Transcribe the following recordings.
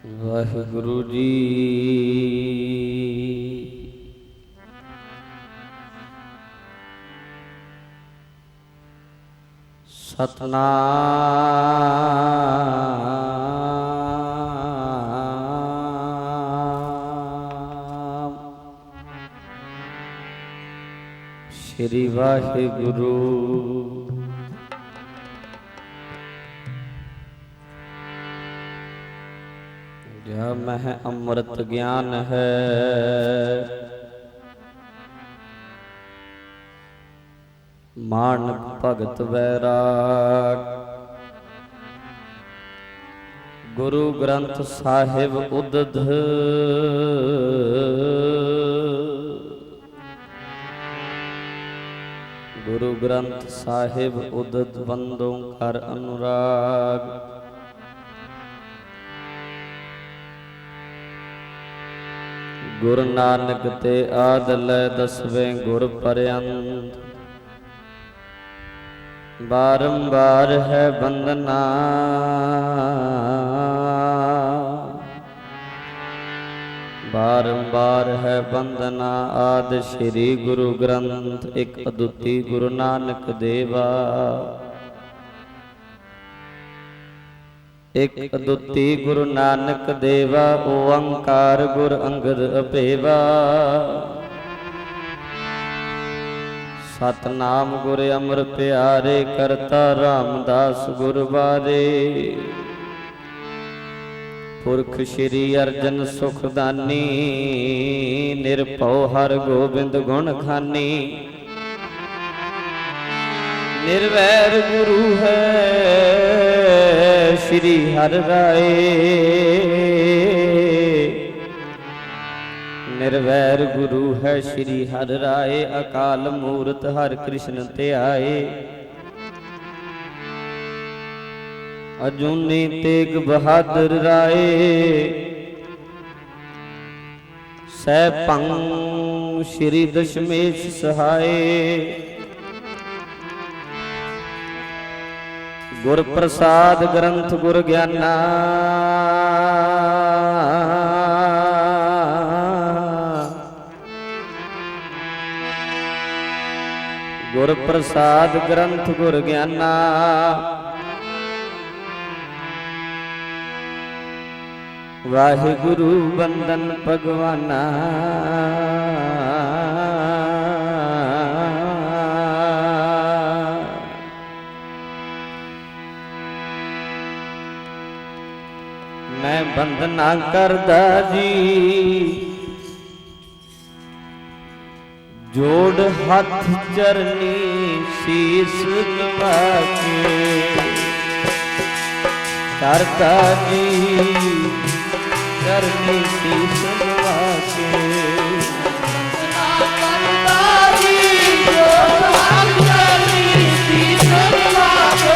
ਵਾਹਿਗੁਰੂ ਜੀ। ਸਤਨਾਮ ਸ਼੍ਰੀ ਵਾਹਿਗੁਰੂ। ਜਾ ਮਹਿ ਅੰਮ੍ਰਿਤ ਗਿਆਨ ਹੈ, ਮਾਨਕ ਭਗਤ ਵੈਰਾਗ। ਗੁਰੂ ਗ੍ਰੰਥ ਸਾਹਿਬ ਉਦਧ, ਗੁਰੂ ਗ੍ਰੰਥ ਸਾਹਿਬ ਉਦਧ ਬੰਦੋਂ ਕਰ ਅਨੁਰਾਗ। ਗੁਰੂ ਨਾਨਕ ਤੇ ਆਦ ਲੈ ਦਸਵੇਂ ਗੁਰ ਪਰਯੰਤ, ਬਾਰੰਬਾਰ ਹੈ ਬੰਦਨਾ। ਬਾਰੰਬਾਰ ਹੈ ਬੰਦਨਾ। ਆਦਿ ਸ੍ਰੀ ਗੁਰੂ ਗ੍ਰੰਥ ਇੱਕ ਅਦੁੱਤੀ ਗੁਰੂ ਨਾਨਕ ਦੇਵਾ। ਇੱਕ ਅਦੁੱਤੀ ਗੁਰੂ ਨਾਨਕ ਦੇਵਾ। ਓੰਕਾਰ ਗੁਰ ਅੰਗਦ ਅਭੇਵਾ। ਸਤਨਾਮ ਗੁਰ ਅਮਰ ਪਿਆਰੇ, ਕਰਤਾ ਰਾਮਦਾਸ ਗੁਰ ਬਾਰੇ। ਪੁਰਖ ਸ਼੍ਰੀ ਅਰਜਨ ਸੁਖਦਾਨੀ, ਨਿਰਭਉ ਹਰ ਗੋਬਿੰਦ ਗੁਣ ਖਾਨੀ। ਨਿਰਵੈਰ ਗੁਰੂ ਹੈ ਸ਼੍ਰੀ ਹਰਿ ਰਾਏ। ਨਿਰਵੈਰ ਗੁਰੂ ਹੈ ਸ਼੍ਰੀ ਹਰਿ ਰਾਏ। ਅਕਾਲ ਮੂਰਤ ਹਰਿ ਕ੍ਰਿਸ਼ਨ ਧਿਆਏ। ਅਜੂਨੀ ਤੇਗ ਬਹਾਦਰ ਰਾਏ। ਸੈਭੰ ਸ਼੍ਰੀ ਦਸ਼ਮੇਸ਼ ਸਹਾਏ। ਗੁਰ ਪ੍ਰਸਾਦ ਗ੍ਰੰਥ ਗੁਰ ਗਿਆਨਾ। ਗੁਰ ਪ੍ਰਸਾਦ ਗ੍ਰੰਥ ਗੁਰ ਗਿਆਨਾ। ਵਾਹਿਗੁਰੂ ਬੰਦਨ ਭਗਵਾਨਾ। ਮੈਂ ਬੰਦਨਾ ਕਰਦਾ ਜੀ, ਜੋੜ ਹੱਥ ਚਰਨੀ ਸੀਸ ਨਵਾ ਕੇ। ਕਰਦਾ ਜੀ ਚਰਨੀ ਸੀਸ ਨਵਾ ਕੇ। ਬੰਦਨਾ ਕਰਦਾ ਜੀ, ਜੋੜ ਹੱਥ ਚਰਨੀ ਸੀਸ ਨਵਾ ਕੇ।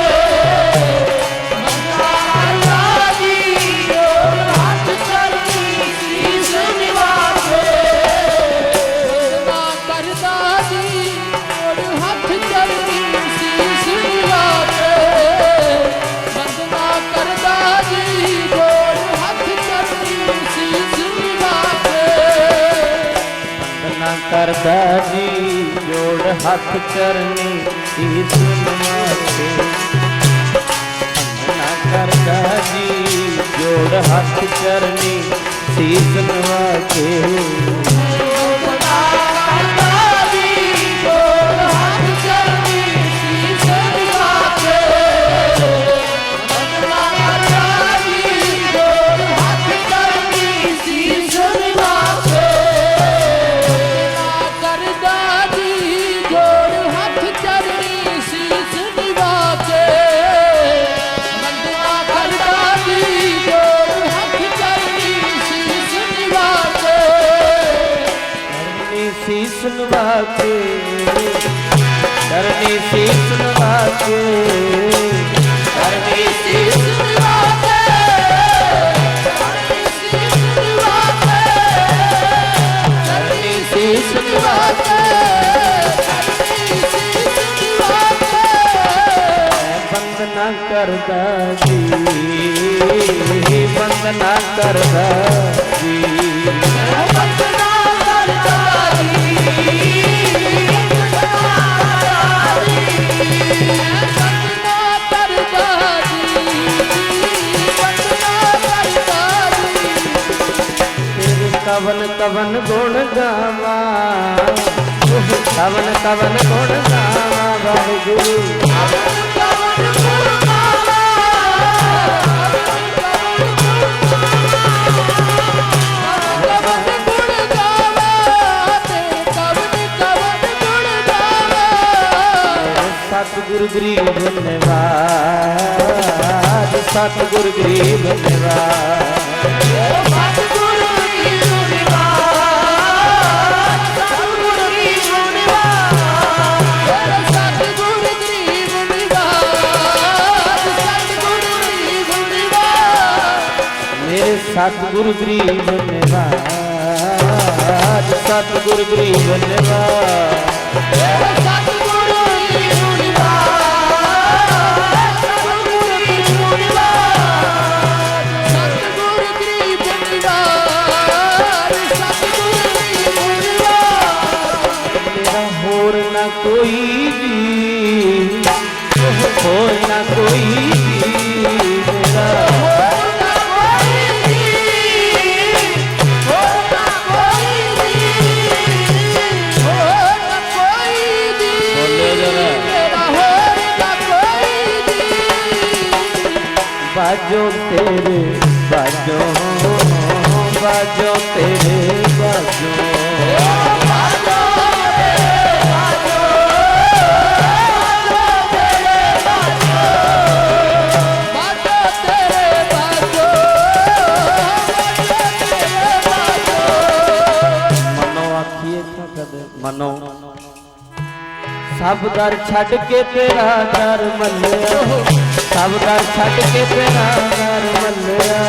ਕਰਦਾ ਜੀ ਜੋੜ ਹੱਥ ਚਰਨੀ ਸੀਸ ਨਵਾ ਕੇ। ਬੰਦਨਾ ਕਰਦਾ ਜੀ ਜੋੜ ਹੱਥ ਚਰਨੀ ਸੀਸ ਨਵਾ ਕੇ। ਸੀਸ ਨਵਾ ਕੇ, ਚਰਨੀ ਸੀਸ ਨਵਾ ਕੇ। ਚਰਨੀ ਸੀਸ ਨਵਾ ਕੇ, ਚਰਨੀ ਸੀਸ ਨਵਾ ਕੇ। ਬੰਦਨਾ करदा जी, वंदना करदा जी, वंदना करदा जी, वंदना करदा जी, वंदना करदा जी। तेरे कवन कवन गुण गावा, कवन कवन गुण गावा वाहिगुरू, सतगुरु गरीब निवाज, सतगुरु गरीब निवाज, सतगुरु गरीब निवाज, सतगुरु गरीब निवाज, सतगुरु गरीब निवाज, सतगुरु गरीब निवाज। मेरे सतगुरु गरीब निवाज, सतगुरु गरीब निवाज, सतगुरु गरीब निवाज, सतगुरु गरीब निवाज, सतगुरु गरीब निवाज, सतगुरु गरीब निवाज। मेरा होर ना कोई जी, होर ना कोई जी, मेरा बाजो तेरे बाजो, बाजो तेरे बाजो, मनो आखिए क्या कदे मनो, सब दर छड़ के तेरा दर मल्लिया, सब दर छड़ के तेरा दर मल्लिया,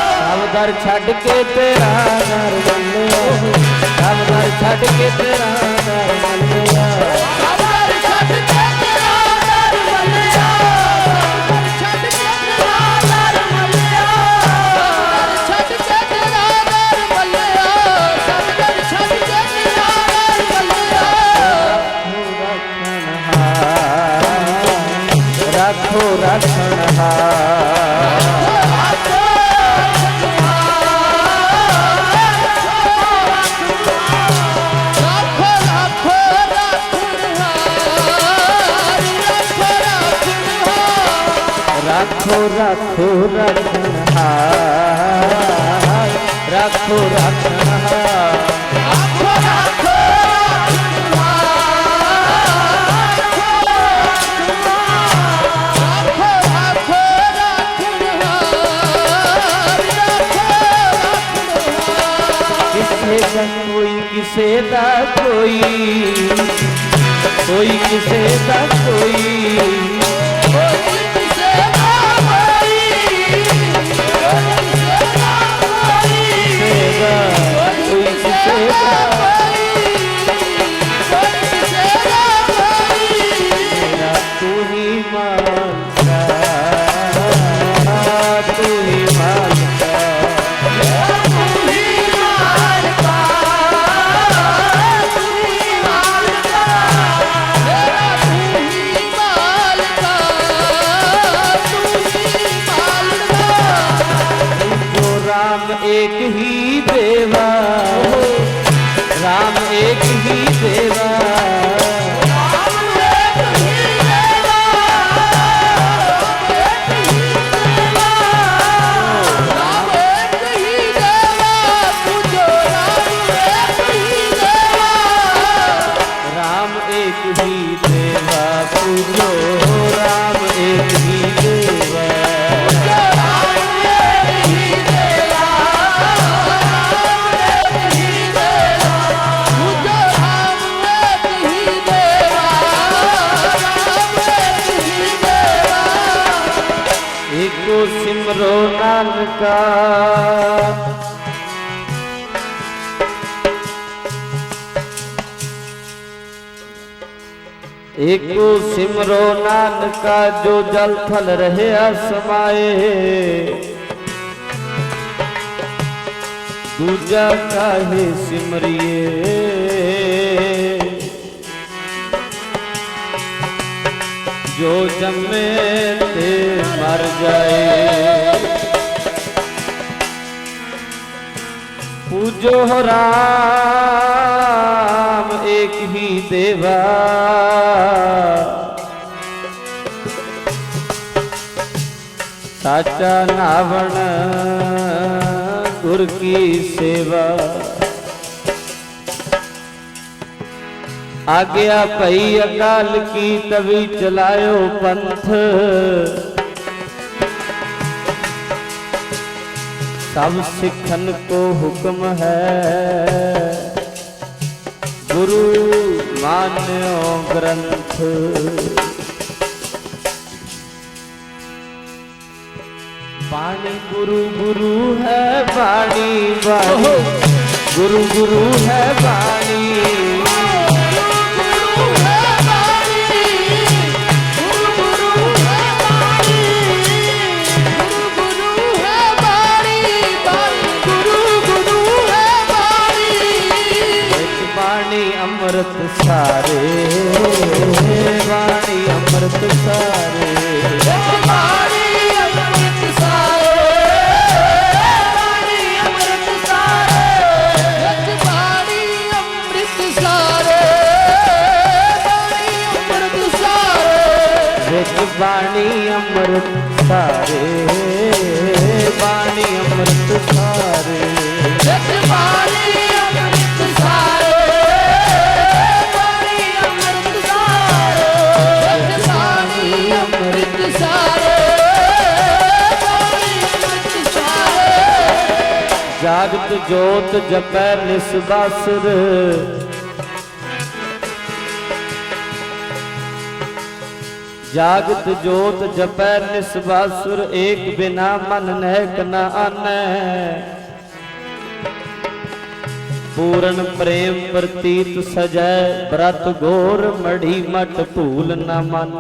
सब दर छड़ के तेरा दर मल्लिया, सब दर छड़ के तेरा दर मल्लिया, राखो रखनहार, राखो राखो रखनहार, राखो रखनहार, किसे का कोई किसे दा कोई, कोई किसे दा कोई, तू ही मालका, तू ही मालका, राम एक ही देवा, राम एक ही देवा, राम एक ही देवा पूजो, राम एक ही देवा, एको सिमरो नानका एको सिमरो नानका जो जल थल रहे समाए दूजा काहे सिमरिए जो जन्मे ते मर जाए पूजो राम एक ही देवा साचा नावण गुर की सेवा आज्ञा पई अकाल की तभी चलायो पंथ सब सिखन को हुक्म है गुरु मान्यो ग्रंथ वाणी गुरु गुरु है वाणी वाणी गुरु गुरु है वाणी अमृत सारे वाणी अमृत सारे वाणी अमृत सारे वाणी अमृत सारे वाणी अमृत सारे वाणी अमृत सारे वाणी अमृत सारे वाणी अमृत सारे जागत जोत जपै निस्बासुर जागत जोत जपै निस्बासुर एक बिना मन नहक न आनै पूर्ण प्रेम प्रतीत सजै व्रत घोर मढ़ी मट भूल न मन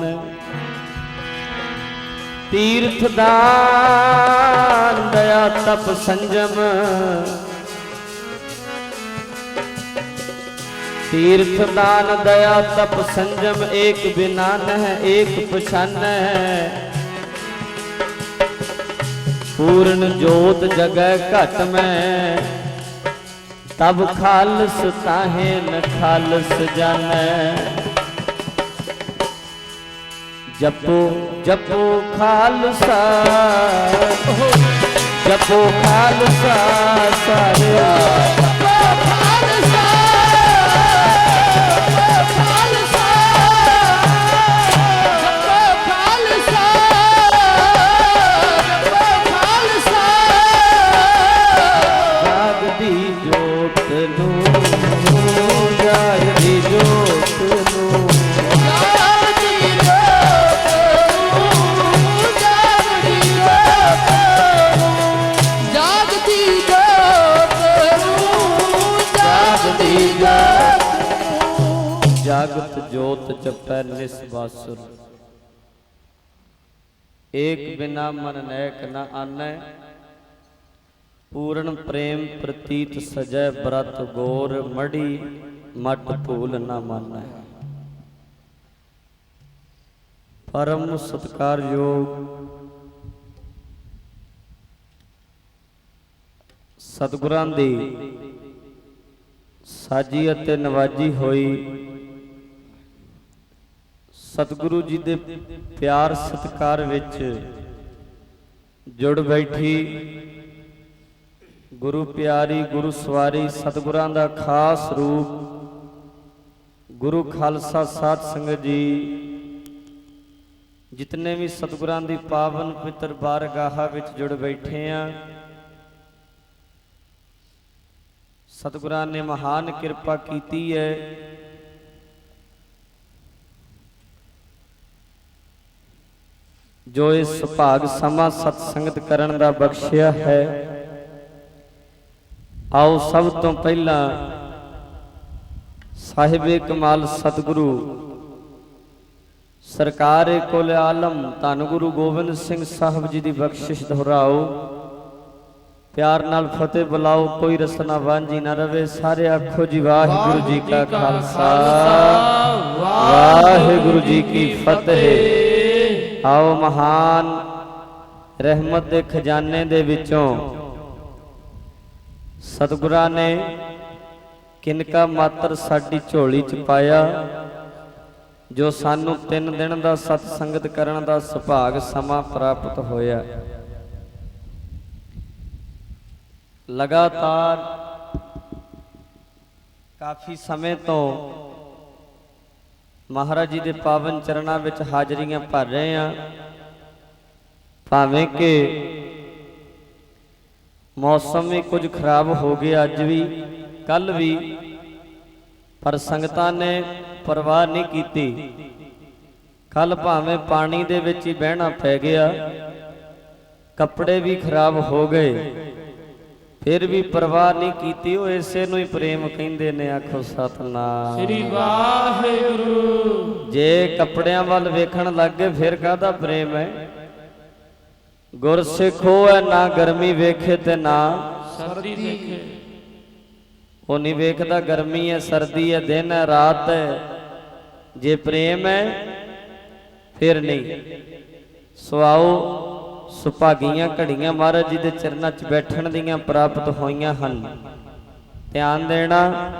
तीर्थ दान दया तप संजम तीर्थ दान दया तप संजम एक बिना न एक पछान पूर्ण जोत जगह घट में तब खालस ताहे न खालस जानै जपो जपो खालसा जपो खालसा सारे जागदी जोत नो जागदी जोत नो जागत जोत जपै निस्बासुर एक बिना मन नैक न आनै पूर्ण प्रेम प्रतीत सजै व्रत गोर मढ़ी मट भूल न मानै परम सत्कार योग सतगुरां दी साजी अते नवाजी होई सतगुरु जी दे प्यार सत्कार विच जुड़ बैठी गुरु प्यारी गुरु सवारी सतगुरां दा खास रूप गुरु खालसा साध संगत जी जितने भी सतगुरां दी पावन पवित्र बारगाह विच जुड़ बैठे हैं सतगुरां ने महान कृपा कीती है ਜੋ ਇਸ ਸੁਭਾਗ ਸਮਾਂ ਸਤ ਸੰਗਤ ਕਰਨ ਦਾ ਬਖਸ਼ਿਆ ਹੈ। ਆਓ ਸਭ ਤੋਂ ਪਹਿਲਾਂ ਸਾਹਿਬੇ ਕਮਾਲ ਸਤਿਗੁਰੂ ਸਰਕਾਰ ਕੁਲ ਆਲਮ ਧੰਨ ਗੁਰੂ ਗੋਬਿੰਦ ਸਿੰਘ ਸਾਹਿਬ ਜੀ ਦੀ ਬਖਸ਼ਿਸ਼ ਦੁਹਰਾਓ। ਪਿਆਰ ਨਾਲ ਫਤਿਹ ਬੁਲਾਓ, ਕੋਈ ਰਸਨਾ ਵਾਂਝੀ ਨਾ ਰਵੇ। ਸਾਰੇ ਆਖੋ ਜੀ ਵਾਹਿਗੁਰੂ ਜੀ ਕਾ ਖਾਲਸਾ ਵਾਹਿਗੁਰੂ ਜੀ ਕੀ ਫਤਿਹ। ਆਓ ਮਹਾਨ ਰਹਿਮਤ ਦੇ ਖਜ਼ਾਨੇ ਦੇ ਵਿੱਚੋਂ ਸਤਿਗੁਰਾਂ ਨੇ ਕਿਨਕਾ ਮਾਤਰ ਸਾਡੀ ਝੋਲੀ ਚ ਪਾਇਆ, ਜੋ ਸਾਨੂੰ 3 ਦਿਨ ਦਾ ਸਤ ਸੰਗਤ ਕਰਨ ਦਾ ਸੁਭਾਗ ਸਮਾਂ ਪ੍ਰਾਪਤ ਹੋਇਆ। ਲਗਾਤਾਰ ਕਾਫੀ ਸਮੇਂ ਤੋਂ ਮਹਾਰਾਜ ਜੀ ਦੇ ਪਾਵਨ ਚਰਨਾਂ ਵਿੱਚ ਹਾਜ਼ਰੀਆਂ ਭਰ ਰਹੇ ਹਾਂ। ਭਾਵੇਂ ਕਿ ਮੌਸਮ ਵੀ ਕੁਝ ਖਰਾਬ ਹੋ ਗਿਆ, ਅੱਜ ਵੀ ਕੱਲ ਵੀ, ਪਰ ਸੰਗਤਾਂ ਨੇ ਪਰਵਾਹ ਨਹੀਂ ਕੀਤੀ। ਕੱਲ ਭਾਵੇਂ ਪਾਣੀ ਦੇ ਵਿੱਚ ਹੀ ਬਹਿਣਾ ਪੈ ਗਿਆ, ਕੱਪੜੇ ਵੀ ਖਰਾਬ ਹੋ ਗਏ, ਫਿਰ ਵੀ ਪਰਵਾਹ ਨਹੀਂ ਕੀਤੀ। ਉਹ ਇਸੇ ਨੂੰ ਹੀ ਪ੍ਰੇਮ ਕਹਿੰਦੇ ਨੇ। ਆਖੋ ਸਤਨਾਮ ਸ੍ਰੀ ਵਾਹਿਗੁਰੂ। ਜੇ ਕੱਪੜਿਆਂ ਵੱਲ ਵੇਖਣ ਲੱਗ ਗਏ ਫਿਰ ਕਾਹਦਾ ਪ੍ਰੇਮ ਹੈ। ਗੁਰਸਿੱਖ ਉਹ ਹੈ ਨਾ ਗਰਮੀ ਵੇਖੇ ਤੇ ਨਾ ਸਰਦੀ ਦੇਖੇ। ਉਹ ਨਹੀਂ ਵੇਖਦਾ ਗਰਮੀ ਹੈ ਸਰਦੀ ਹੈ ਦਿਨ ਹੈ ਰਾਤ ਹੈ। ਜੇ ਪ੍ਰੇਮ ਹੈ ਫਿਰ ਨਹੀਂ। ਸੋ ਆਓ ਸੁਭਾਗੀਆਂ ਘੜੀਆਂ ਮਹਾਰਾਜ ਜੀ ਦੇ ਚਰਨਾਂ 'ਚ ਬੈਠਣ ਦੀਆਂ ਪ੍ਰਾਪਤ ਹੋਈਆਂ ਹਨ। ਧਿਆਨ ਦੇਣਾ,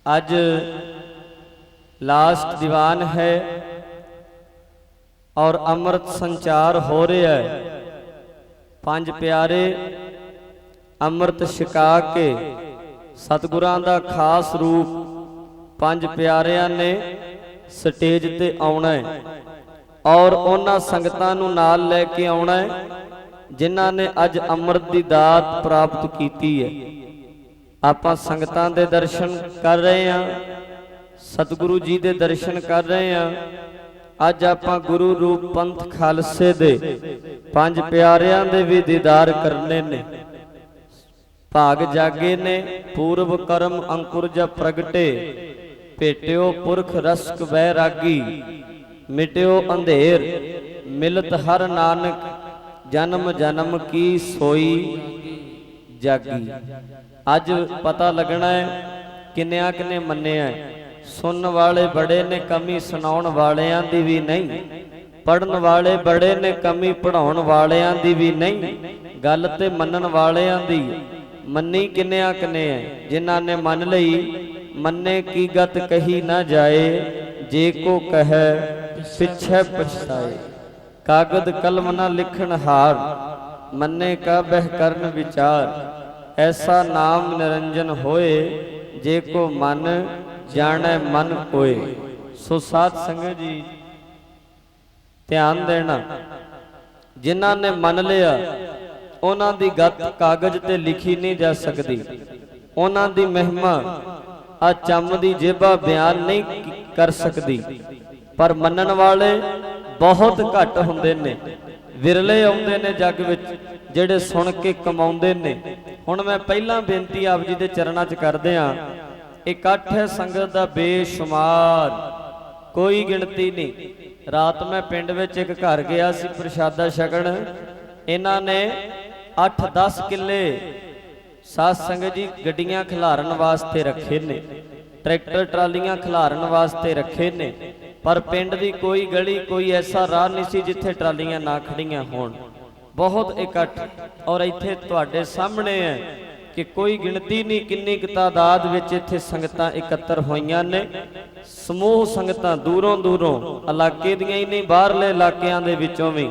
ਅੱਜ ਲਾਸਟ ਦੀਵਾਨ ਹੈ ਔਰ ਅੰਮ੍ਰਿਤ ਸੰਚਾਰ ਹੋ ਰਿਹਾ ਹੈ। 5 ਪਿਆਰੇ ਅੰਮ੍ਰਿਤ ਛਕਾ ਕੇ ਸਤਿਗੁਰਾਂ ਦਾ ਖਾਸ ਰੂਪ 5 ਪਿਆਰਿਆਂ ਨੇ ਸਟੇਜ ਤੇ ਆਉਣਾ ਹੈ ਔਰ ਉਹਨਾਂ ਸੰਗਤਾਂ ਨੂੰ ਨਾਲ ਲੈ ਕੇ ਆਉਣਾ ਹੈ ਜਿਨ੍ਹਾਂ ਨੇ ਅੱਜ ਅੰਮ੍ਰਿਤ ਦੀ ਦਾਤ ਪ੍ਰਾਪਤ ਕੀਤੀ ਹੈ। ਆਪਾਂ ਸੰਗਤਾਂ ਦੇ ਦਰਸ਼ਨ ਕਰ ਰਹੇ ਹਾਂ, ਸਤਿਗੁਰੂ ਜੀ ਦੇ ਦਰਸ਼ਨ ਕਰ ਰਹੇ ਹਾਂ। ਅੱਜ ਆਪਾਂ ਗੁਰੂ ਰੂਪ ਪੰਥ ਖਾਲਸੇ ਦੇ 5 ਪਿਆਰਿਆਂ ਦੇ ਵੀ ਦੀਦਾਰ ਕਰਨੇ ਨੇ। ਭਾਗ ਜਾਗੇ ਨੇ ਪੂਰਬ ਕਰਮ ਅੰਕੁਰ ਜਾ ਪ੍ਰਗਟੇ, ਭੇਟਿਓ ਪੁਰਖ ਰਸਕ ਵੈਰਾਗੀ, ਮਿਟਿਓ ਅੰਧੇਰ ਮਿਲਤ ਹਰ ਨਾਨਕ, ਜਨਮ ਜਨਮ ਕੀ ਸੋਈ ਜਾਗੀ। ਅੱਜ ਪਤਾ ਲੱਗਣਾ ਹੈ ਕਿੰਨਿਆਂ ਕਿਨੇ ਮੰਨਿਆ ਹੈ। ਸੁਣਨ ਵਾਲੇ ਬੜੇ ਨੇ, ਕਮੀ ਸੁਣਾਉਣ ਵਾਲਿਆਂ ਦੀ ਵੀ ਨਹੀਂ। ਪੜਨ ਵਾਲੇ ਬੜੇ ਨੇ, ਕਮੀ ਪੜਾਉਣ ਵਾਲਿਆਂ ਦੀ ਵੀ ਨਹੀਂ। ਗੱਲ ਤੇ ਮੰਨਣ ਵਾਲਿਆਂ ਦੀ। ਮੰਨੀ ਕਿੰਨਿਆਂ ਕਿਨੇ ਹੈ ਜਿਨ੍ਹਾਂ ਨੇ ਮੰਨ ਲਈ। ਮੰਨੇ ਕੀ ਗਤ ਕਹੀ ਨਾ ਜਾਏ, ਜੇ ਕੋ ਕਹੈ ਪਿਛੈ ਪਛਤਾਏ। ਕਾਗਦ ਕਲਮ ਨਾ ਲਿਖਣ ਹਾਰ, ਮੰਨੇ ਕਾ ਬਹਿ ਕਰਨ ਵਿਚਾਰ। ਐਸਾ ਨਾਮ ਨਿਰੰਜਨ ਹੋਏ, ਜੇ ਕੋ ਮਨ ਜਾਣੈ ਮਨ ਕੋਏ। ਸੋ ਸਾਧ ਸੰਗਤ ਜੀ ਧਿਆਨ ਦੇਣਾ, ਜਿਨ੍ਹਾਂ ਨੇ ਮੰਨ ਲਿਆ ਉਹਨਾਂ ਦੀ ਗੱਤ ਕਾਗਜ਼ ਤੇ ਲਿਖੀ ਨਹੀਂ ਜਾ ਸਕਦੀ। ਉਹਨਾਂ ਦੀ ਮਹਿਮਾ ਆ ਚੰਮ ਦੀ ਜੇਬਾ ਬਿਆਨ ਨਹੀਂ ਕਰ ਸਕਦੀ। ਪਰ ਮੰਨਣ ਵਾਲੇ ਬਹੁਤ ਘੱਟ ਹੁੰਦੇ ਨੇ, ਵਿਰਲੇ ਆਉਂਦੇ ਨੇ ਜੱਗ ਵਿੱਚ ਜਿਹੜੇ ਸੁਣ ਕੇ ਕਮਾਉਂਦੇ ਨੇ। ਹੁਣ ਮੈਂ ਪਹਿਲਾਂ ਬੇਨਤੀ ਆਪ ਜੀ ਦੇ ਚਰਨਾਂ 'ਚ ਕਰਦੇ ਹਾਂ। ਇਕੱਠ ਹੈ ਸੰਗਤ ਦਾ ਬੇਸ਼ੁਮਾਰ, ਕੋਈ ਗਿਣਤੀ ਨਹੀਂ। ਰਾਤ ਮੈਂ ਪਿੰਡ ਵਿੱਚ ਇੱਕ ਘਰ ਗਿਆ ਸੀ ਪ੍ਰਸ਼ਾਦਾ ਛਕਣ। ਇਹਨਾਂ ਨੇ 8-10 ਕਿੱਲੇ ਸਾਧ ਸੰਗਤ ਜੀ ਗੱਡੀਆਂ ਖਿਲਾਰਨ ਵਾਸਤੇ ਰੱਖੇ ਨੇ, ਟਰੈਕਟਰ ਟਰਾਲੀਆਂ ਖਿਲਾਰਨ ਵਾਸਤੇ ਰੱਖੇ ਨੇ। ਪਰ ਪਿੰਡ ਦੀ ਕੋਈ ਗਲੀ, ਕੋਈ ਐਸਾ ਰਾਹ ਨਹੀਂ ਸੀ ਜਿੱਥੇ ਟਰਾਲੀਆਂ ਨਾ ਖੜੀਆਂ ਹੋਣ। ਬਹੁਤ ਇਕੱਠ, ਔਰ ਇੱਥੇ ਤੁਹਾਡੇ ਸਾਹਮਣੇ ਹੈ ਕਿ ਕੋਈ ਗਿਣਤੀ ਨਹੀਂ ਕਿੰਨੀ ਕੁ ਤਾਦਾਦ ਵਿੱਚ ਇੱਥੇ ਸੰਗਤਾਂ ਇਕੱਤਰ ਹੋਈਆਂ ਨੇ। ਸਮੂਹ ਸੰਗਤਾਂ ਦੂਰੋਂ ਦੂਰੋਂ, ਇਲਾਕੇ ਦੀਆਂ ਹੀ ਨਹੀਂ ਬਾਹਰਲੇ ਇਲਾਕਿਆਂ ਦੇ ਵਿੱਚੋਂ ਵੀ,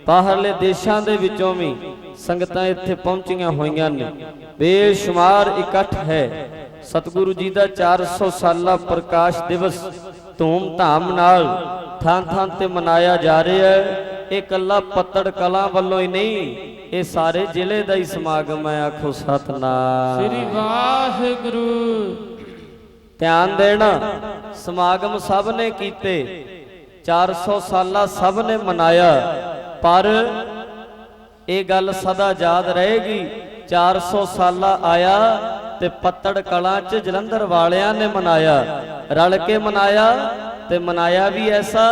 ਬਾਹਰਲੇ ਦੇਸ਼ਾਂ ਦੇ ਵਿੱਚੋਂ ਵੀ ਸੰਗਤਾਂ ਇੱਥੇ ਪਹੁੰਚੀਆਂ ਹੋਈਆਂ ਨੇ। ਬੇਸ਼ੁਮਾਰ ਇਕੱਠ ਹੈ। ਸਤਿਗੁਰੂ ਜੀ ਦਾ 400 ਸਾਲਾ ਪ੍ਰਕਾਸ਼ ਦਿਵਸ ਧੂਮ ਧਾਮ ਨਾਲ ਥਾਂ ਥਾਂ ਤੇ ਮਨਾਇਆ ਜਾ ਰਿਹਾ ਹੈ। ਇਹ ਇਕੱਲਾ ਪੱਤੜ ਕਲਾਂ ਵੱਲੋਂ ਹੀ ਨਹੀਂ, ਇਹ ਸਾਰੇ ਜ਼ਿਲ੍ਹੇ ਦਾ ਹੀ ਸਮਾਗਮ ਹੈ। ਆਖੋ ਸਤਨਾਮ ਸ੍ਰੀ ਵਾਹਿਗੁਰੂ। ਧਿਆਨ ਦੇਣਾ, ਸਮਾਗਮ ਸਭ ਨੇ ਕੀਤੇ, 400 ਸਾਲਾ ਸਭ ਨੇ ਮਨਾਇਆ, ਪਰ ਇਹ ਗੱਲ ਸਦਾ ਯਾਦ ਰਹੇਗੀ। 400 ਸਾਲਾ ਆਇਆ ਤੇ ਪੱਤੜ ਕਲਾਂ 'ਚ ਜਲੰਧਰ ਵਾਲਿਆਂ ਨੇ ਮਨਾਇਆ, ਰਲ ਕੇ ਮਨਾਇਆ ਤੇ ਮਨਾਇਆ ਵੀ ਐਸਾ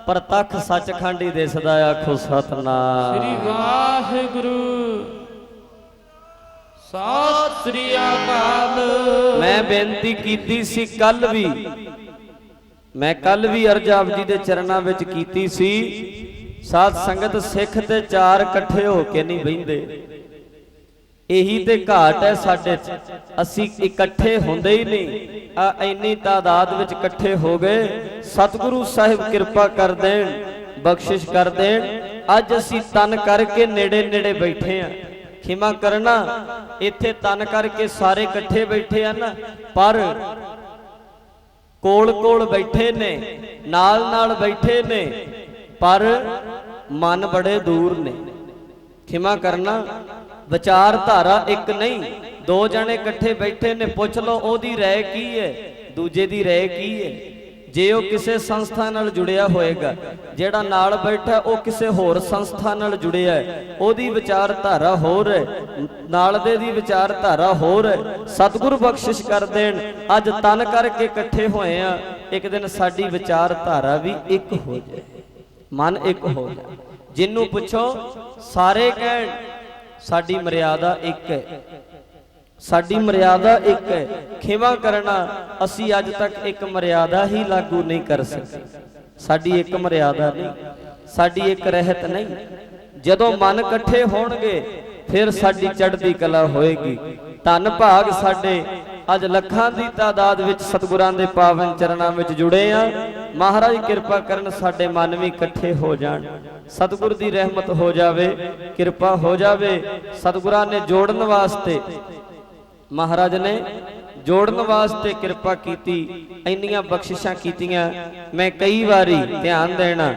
ਪ੍ਰਤੱਖ ਸੱਚਖੰਡ ਹੀ ਦਿਸਦਾ। ਆਖੋ ਸਤਨਾਮ ਸ੍ਰੀ ਵਾਹਿਗੁਰੂ ਸਤਿ ਸ੍ਰੀ ਅਕਾਲ। ਮੈਂ ਬੇਨਤੀ ਕੀਤੀ ਸੀ ਕੱਲ ਵੀ, ਮੈਂ ਕੱਲ ਵੀ ਅਰਜ ਆਪ ਜੀ ਦੇ ਚਰਨਾਂ ਵਿੱਚ ਕੀਤੀ ਸੀ, ਸਾਧ ਸੰਗਤ ਸਿੱਖ ਤੇ ਚਾਰ ਇਕੱਠੇ ਹੋ ਕੇ ਨਹੀਂ ਬਹਿੰਦੇ। ਇਹੀ ਤੇ ਘਾਟ ਹੈ ਸਾਡੇ 'ਚ, ਅਸੀਂ ਇਕੱਠੇ ਹੁੰਦੇ ਹੀ ਨਹੀਂ। ਆ ਇੰਨੀ ਤਾਦਾਦ ਵਿੱਚ ਇਕੱਠੇ ਹੋ ਗਏ। ਸਤਿਗੁਰੂ ਸਾਹਿਬ ਕਿਰਪਾ ਕਰ ਦੇਣ, ਬਖਸ਼ਿਸ਼ ਕਰ ਦੇਣ। ਅੱਜ ਅਸੀਂ ਤਨ ਕਰਕੇ ਨੇੜੇ ਨੇੜੇ ਬੈਠੇ ਆ। ਖਿਮਾ ਕਰਨਾ, ਇੱਥੇ ਤਨ ਕਰਕੇ ਸਾਰੇ ਇਕੱਠੇ ਬੈਠੇ ਆ ਨਾ, ਪਰ ਕੋਲ ਕੋਲ ਬੈਠੇ ਨੇ, ਨਾਲ ਨਾਲ ਬੈਠੇ ਨੇ, ਪਰ ਮਨ ਬੜੇ ਦੂਰ ਨੇ। ਖਿਮਾ ਕਰਨਾ, ਵਿਚਾਰਧਾਰਾ ਇੱਕ ਨਹੀਂ, ਦੋ ਜਣੇ ਇਕੱਠੇ ਬੈਠੇ ਨੇ। ਪੁੱਛ ਲਓ ਉਹਦੀ ਰਾਏ ਕੀ ਹੈ, ਦੂਜੇ ਦੀ ਰਾਏ ਕੀ ਹੈ। ਜੇ ਉਹ ਕਿਸੇ ਸੰਸਥਾ ਨਾਲ ਜੁੜਿਆ ਹੋਏਗਾ, ਜਿਹੜਾ ਨਾਲ ਬੈਠਾ ਉਹ ਕਿਸੇ ਹੋਰ ਸੰਸਥਾ ਨਾਲ ਜੁੜਿਆ ਹੈ, ਉਹਦੀ ਵਿਚਾਰਧਾਰਾ ਹੋਰ ਹੈ, ਨਾਲ ਦੇ ਦੀ ਵਿਚਾਰਧਾਰਾ ਹੋਰ ਹੈ। ਸਤਿਗੁਰੂ ਬਖਸ਼ਿਸ਼ ਕਰ ਦੇਣ, ਅੱਜ ਤਨ ਕਰਕੇ ਇਕੱਠੇ ਹੋਏ ਆ, ਇੱਕ ਦਿਨ ਸਾਡੀ ਵਿਚਾਰਧਾਰਾ ਵੀ ਇੱਕ ਹੋ ਜਾਏ, ਮਨ ਇੱਕ ਹੋ ਜਾਏ। ਜਿਹਨੂੰ ਪੁੱਛੋ ਸਾਰੇ ਕਹਿਣ ਸਾਡੀ ਮਰਿਆਦਾ ਇੱਕ ਹੈ, ਸਾਡੀ ਮਰਿਆਦਾ ਇੱਕ ਹੈ। ਖਿਮਾ ਕਰਨਾ, ਅਸੀਂ ਅੱਜ ਤੱਕ ਇੱਕ ਮਰਿਆਦਾ ਹੀ ਲਾਗੂ ਨਹੀਂ ਕਰ ਸਕੇ। ਸਾਡੀ ਇੱਕ ਮਰਿਆਦਾ ਨਹੀਂ, ਸਾਡੀ ਇੱਕ ਰਹਿਤ ਨਹੀਂ। ਜਦੋਂ ਮਨ ਇਕੱਠੇ ਹੋਣਗੇ ਫਿਰ ਸਾਡੀ ਚੜ੍ਹਦੀ ਕਲਾ ਹੋਏਗੀ। ਧੰਨ ਭਾਗ ਸਾਡੇ ਅੱਜ ਲੱਖਾਂ ਦੀ ਤਾਦਾਦ ਵਿੱਚ ਸਤਿਗੁਰਾਂ ਦੇ ਪਾਵਨ ਚਰਨਾਂ ਵਿੱਚ ਜੁੜੇ ਆ। ਮਹਾਰਾਜ ਕਿਰਪਾ ਕਰਨ, ਸਾਡੇ ਮਨ ਵੀ ਇਕੱਠੇ ਹੋ ਜਾਣ, ਸਤਿਗੁਰ ਦੀ ਰਹਿਮਤ ਹੋ ਜਾਵੇ, ਕਿਰਪਾ ਹੋ ਜਾਵੇ। ਸਤਿਗੁਰਾਂ ਨੇ ਜੋੜਨ ਵਾਸਤੇ, ਮਹਾਰਾਜ ਨੇ ਜੋੜਨ ਵਾਸਤੇ ਕਿਰਪਾ ਕੀਤੀ, ਇੰਨੀਆਂ ਬਖਸ਼ਿਸ਼ਾਂ ਕੀਤੀਆਂ। ਮੈਂ ਕਈ ਵਾਰੀ ਧਿਆਨ ਦੇਣਾ,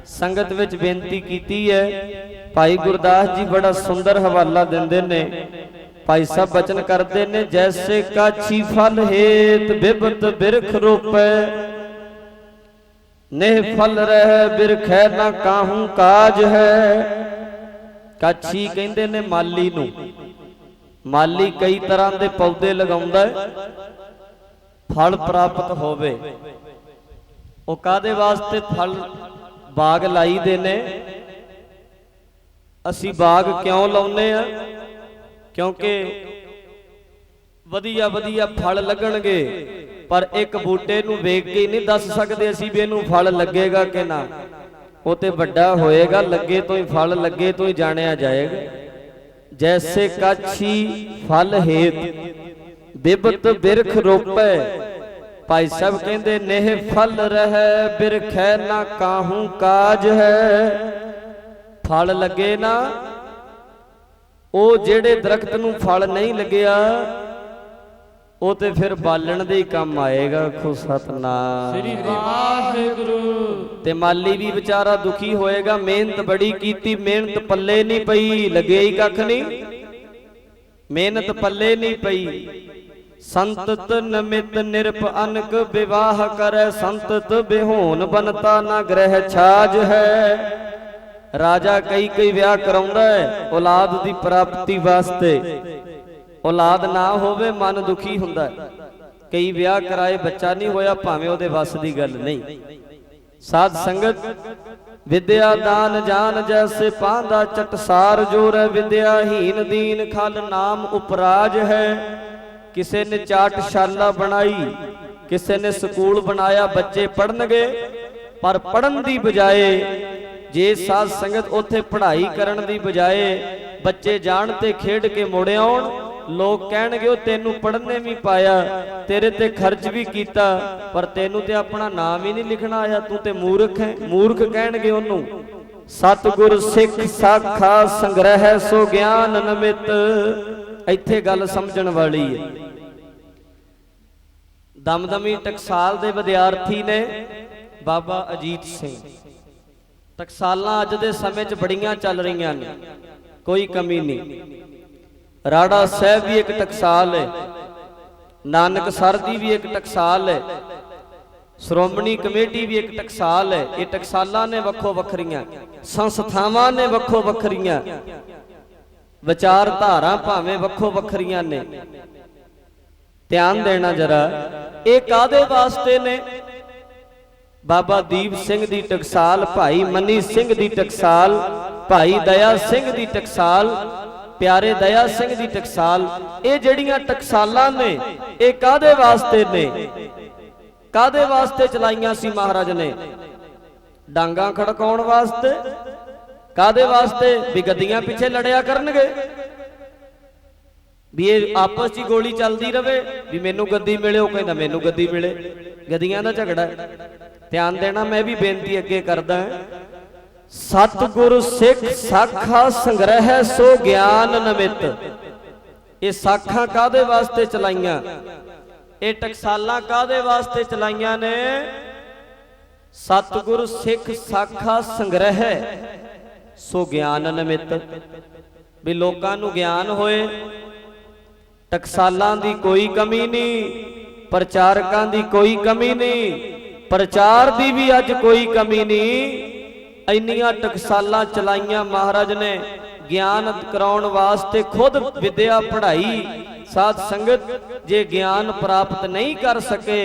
ਸੰਗਤ ਵਿੱਚ ਬੇਨਤੀ ਕੀਤੀ ਹੈ। ਭਾਈ ਗੁਰਦਾਸ ਜੀ ਬੜਾ ਸੁੰਦਰ ਹਵਾਲਾ ਦਿੰਦੇ ਨੇ। ਭਾਈ ਸਾਹਿਬ ਬਚਨ ਕਰਦੇ ਨੇ, ਜੈਸੇ ਕਾਛੀ ਫਲ ਹੇਤ ਬਿਬਤ ਬਿਰਖ ਰੋਪੈ, ਨੇਹ ਫਲ ਰਹਿ ਬਿਰਖੈ ਨਾ ਕਾਹੂ ਕਾਜ ਹੈ। ਕਾਛੀ ਕਹਿੰਦੇ ਨੇ ਮਾਲੀ ਨੂੰ। ਮਾਲੀ ਕਈ ਤਰ੍ਹਾਂ ਦੇ ਪੌਦੇ ਲਗਾਉਂਦਾ ਹੈ, ਫਲ ਪ੍ਰਾਪਤ ਹੋਵੇ। ਉਹ ਕਾਦੇ ਵਾਸਤੇ ਫਲ ਬਾਗ ਲਾਈਦੇ ਨੇ? ਅਸੀਂ ਬਾਗ ਕਿਉਂ ਲਾਉਨੇ ਆ? ਕਿਉਂਕਿ ਵਧੀਆ ਵਧੀਆ ਫਲ ਲੱਗਣਗੇ, ਪਰ ਇੱਕ ਬੂਟੇ ਨੂੰ ਵੇਖ ਕੇ ਨਹੀਂ ਦੱਸ ਸਕਦੇ ਅਸੀਂ ਵੀ ਇਹਨੂੰ ਫਲ ਲੱਗੇਗਾ ਕਿ ਨਾ। ਉਹ ਤੇ ਵੱਡਾ ਹੋਏਗਾ, ਲੱਗੇ ਤੋਂ ਹੀ ਫਲ, ਲੱਗੇ ਤੋਂ ਹੀ ਜਾਣਿਆ ਜਾਏਗਾ। ਜੈਸੇ ਕਾਛੀ ਫਲ ਹੇਤ ਬਿਬਤ ਬਿਰਖ ਰੋਪੈ, ਭਾਈ ਸਾਹਿਬ ਕਹਿੰਦੇ ਨੇਹ ਫਲ ਰਹਿ ਬਿਰਖੈ ਨਾ ਕਾਹੂ ਕਾਜ ਹੈ। ਫਲ ਲੱਗੇ ਨਾ, ਉਹ ਜਿਹੜੇ ਦਰਖਤ ਨੂੰ ਫਲ ਨਹੀਂ ਲੱਗਿਆ ਉਹ ਤੇ ਫਿਰ ਬਾਲਣ ਦੇ ਹੀ ਕੰਮ ਆਏਗਾ। ਖੁ ਸਤਨਾਮ ਸ੍ਰੀ ਵਾਹਿਗੁਰੂ। ਤੇ ਮਾਲੀ ਵੀ ਵਿਚਾਰਾ ਦੁਖੀ ਹੋਏਗਾ, ਮਿਹਨਤ ਬੜੀ ਕੀਤੀ, ਮਿਹਨਤ ਪੱਲੇ ਨਹੀਂ ਪਈ, ਲੱਗੇ ਹੀ ਕੱਖ ਨਹੀਂ, ਮਿਹਨਤ ਪੱਲੇ ਨਹੀਂ ਪਈ। ਸੰਤਤ ਨਮਿਤ ਨਿਰਪ ਅਨਕ ਵਿਵਾਹ ਕਰੈ, ਸੰਤਤ ਬਿਹੋਨ ਬਨਤਾ ਨਾ ਗ੍ਰਹਿ ਛਾਜ ਹੈ। ਰਾਜਾ ਕਈ ਕਈ ਵਿਆਹ ਕਰਾਉਂਦਾ ਹੈ ਔਲਾਦ ਦੀ ਪ੍ਰਾਪਤੀ ਵਾਸਤੇ, ਔਲਾਦ ਨਾ ਹੋਵੇ ਮਨ ਦੁਖੀ ਹੁੰਦਾ। ਕਈ ਵਿਆਹ ਕਰਾਏ, ਬੱਚਾ ਨਹੀਂ ਹੋਇਆ, ਭਾਵੇਂ ਉਹਦੇ ਵੱਸ ਦੀ ਗੱਲ ਨਹੀਂ। ਸਾਧ ਸੰਗਤ, ਵਿਦਿਆ ਦਾਨ ਜਾਨ ਜੈਸੇ ਪਾਂਦਾ ਚਟਸਾਰ ਜੋਰ, ਵਿਦਿਆਹੀਨ ਦੀਨ ਖਲ ਨਾਮ ਉਪਰਾਜ ਹੈ। ਕਿਸੇ ਨੇ ਚਾਟਸ਼ਾਲਾ ਬਣਾਈ, ਕਿਸੇ ਨੇ ਸਕੂਲ ਬਣਾਇਆ, ਬੱਚੇ ਪੜਨਗੇ, ਪਰ ਪੜਨ ਦੀ ਬਜਾਏ ਜੇ ਸਾਧ ਸੰਗਤ ਉੱਥੇ ਪੜ੍ਹਾਈ ਕਰਨ ਦੀ ਬਜਾਏ ਬੱਚੇ ਜਾਣ ਤੇ ਖੇਡ ਕੇ ਮੁੜ ਆਉਣ, ਲੋਕ ਕਹਿਣਗੇ ਉਹ ਤੈਨੂੰ ਪੜ੍ਹਨੇ ਵੀ ਪਾਇਆ, ਤੇਰੇ ਤੇ ਖਰਚ ਵੀ ਕੀਤਾ, ਪਰ ਤੈਨੂੰ ਤੇ ਆਪਣਾ ਨਾਮ ਹੀ ਨਹੀਂ ਲਿਖਣਾ ਆਇਆ, ਤੂੰ ਤੇ ਮੂਰਖ ਹੈ। ਮੂਰਖ ਕਹਿਣਗੇ ਉਹਨੂੰ। ਸਤਿਗੁਰ ਸਿੱਖ ਸਾਖਾ ਸੰਗ੍ਰਹਿ ਸੋ ਗਿਆਨ ਨਮਿਤ। ਇੱਥੇ ਗੱਲ ਸਮਝਣ ਵਾਲੀ ਹੈ। ਦਮਦਮੀ ਟਕਸਾਲ ਦੇ ਵਿਦਿਆਰਥੀ ਨੇ ਬਾਬਾ ਅਜੀਤ ਸਿੰਘ। ਟਕਸਾਲਾਂ ਅੱਜ ਦੇ ਸਮੇਂ 'ਚ ਬੜੀਆਂ ਚੱਲ ਰਹੀਆਂ ਨੇ, ਕੋਈ ਕਮੀ ਨਹੀਂ। ਰਾੜਾ ਸਾਹਿਬ ਵੀ ਇੱਕ ਟਕਸਾਲ ਹੈ, ਨਾਨਕਸਰ ਦੀ ਵੀ ਇੱਕ ਟਕਸਾਲ ਹੈ। ਸ਼੍ਰੋਮਣੀ ਕਮੇਟੀ ਵੀ ਇੱਕ ਟਕਸਾਲ ਹੈ। ਇਹ ਟਕਸਾਲਾਂ ਨੇ ਵੱਖੋ ਵੱਖਰੀਆਂ, ਸੰਸਥਾਵਾਂ ਨੇ ਵੱਖੋ ਵੱਖਰੀਆਂ, ਵਿਚਾਰਧਾਰਾ ਭਾਵੇਂ ਵੱਖੋ ਵੱਖਰੀਆਂ ਨੇ। ਧਿਆਨ ਦੇਣਾ ਜਰਾ, ਇਹ ਕਾਦੇ ਵਾਸਤੇ ਨੇ? ਬਾਬਾ ਦੀਪ ਸਿੰਘ ਦੀ ਟਕਸਾਲ, ਭਾਈ ਮਨੀ ਸਿੰਘ ਦੀ ਟਕਸਾਲ, ਭਾਈ ਦਇਆ ਸਿੰਘ ਦੀ ਟਕਸਾਲ, ਪਿਆਰੇ ਦਇਆ ਸਿੰਘ ਦੀ ਟਕਸਾਲ, ਇਹ ਜਿਹੜੀਆਂ ਟਕਸਾਲਾਂ ਨੇ ਇਹ ਕਾਦੇ ਵਾਸਤੇ ਨੇ? ਕਾਦੇ ਵਾਸਤੇ ਚਲਾਈਆਂ ਸੀ ਮਹਾਰਾਜ ਨੇ? ਡਾਂਗਾ ਖੜਕਾਉਣ ਵਾਸਤੇ? ਕਾਦੇ ਵਾਸਤੇ? ਵੀ ਗੱਦੀਆਂ ਪਿੱਛੇ ਲੜਿਆ ਕਰਨਗੇ, ਵੀ ਇਹ ਆਪਸ 'ਚ ਗੋਲੀ ਚੱਲਦੀ ਰਵੇ, ਵੀ ਮੈਨੂੰ ਗੱਦੀ ਮਿਲੇ, ਉਹ ਕਹਿੰਦਾ ਮੈਨੂੰ ਗੱਦੀ ਮਿਲੇ। ਗੱਦੀਆਂ ਦਾ ਝਗੜਾ। ਧਿਆਨ ਦੇਣਾ, ਮੈਂ ਵੀ ਬੇਨਤੀ ਅੱਗੇ ਕਰਦਾ। ਸਤਿਗੁਰ ਸਿੱਖ ਸਾਖਾ ਸੰਗ੍ਰਹਿ ਸੋ ਗਿਆਨ ਨਮਿਤ। ਇਹ ਸਾਖਾਂ ਕਾਦੇ ਵਾਸਤੇ ਚਲਾਈਆਂ? ਇਹ ਟਕਸਾਲਾਂ ਕਾਦੇ ਵਾਸਤੇ ਚਲਾਈਆਂ ਨੇ? ਸਤਿਗੁਰ ਸਿੱਖ ਸਾਖਾ ਸੰਗ੍ਰਹਿ ਸੋ ਗਿਆਨ ਨਮਿਤ, ਵੀ ਲੋਕਾਂ ਨੂੰ ਗਿਆਨ ਹੋਏ। ਟਕਸਾਲਾਂ ਦੀ ਕੋਈ ਕਮੀ ਨਹੀਂ, ਪ੍ਰਚਾਰਕਾਂ ਦੀ ਕੋਈ ਕਮੀ ਨਹੀਂ, ਪ੍ਰਚਾਰ ਦੀ ਵੀ ਅੱਜ ਕੋਈ ਕਮੀ ਨਹੀਂ। ਇੰਨੀਆਂ ਟਕਸਾਲਾਂ ਚਲਾਈਆਂ ਮਹਾਰਾਜ ਨੇ ਗਿਆਨ ਕਰਾਉਣ ਵਾਸਤੇ। ਖੁਦ ਵਿਦਿਆ ਪੜ੍ਹਾਈ ਸਾਧ ਸੰਗਤ, ਜੇ ਗਿਆਨ ਪ੍ਰਾਪਤ ਨਹੀਂ ਕਰ ਸਕੇ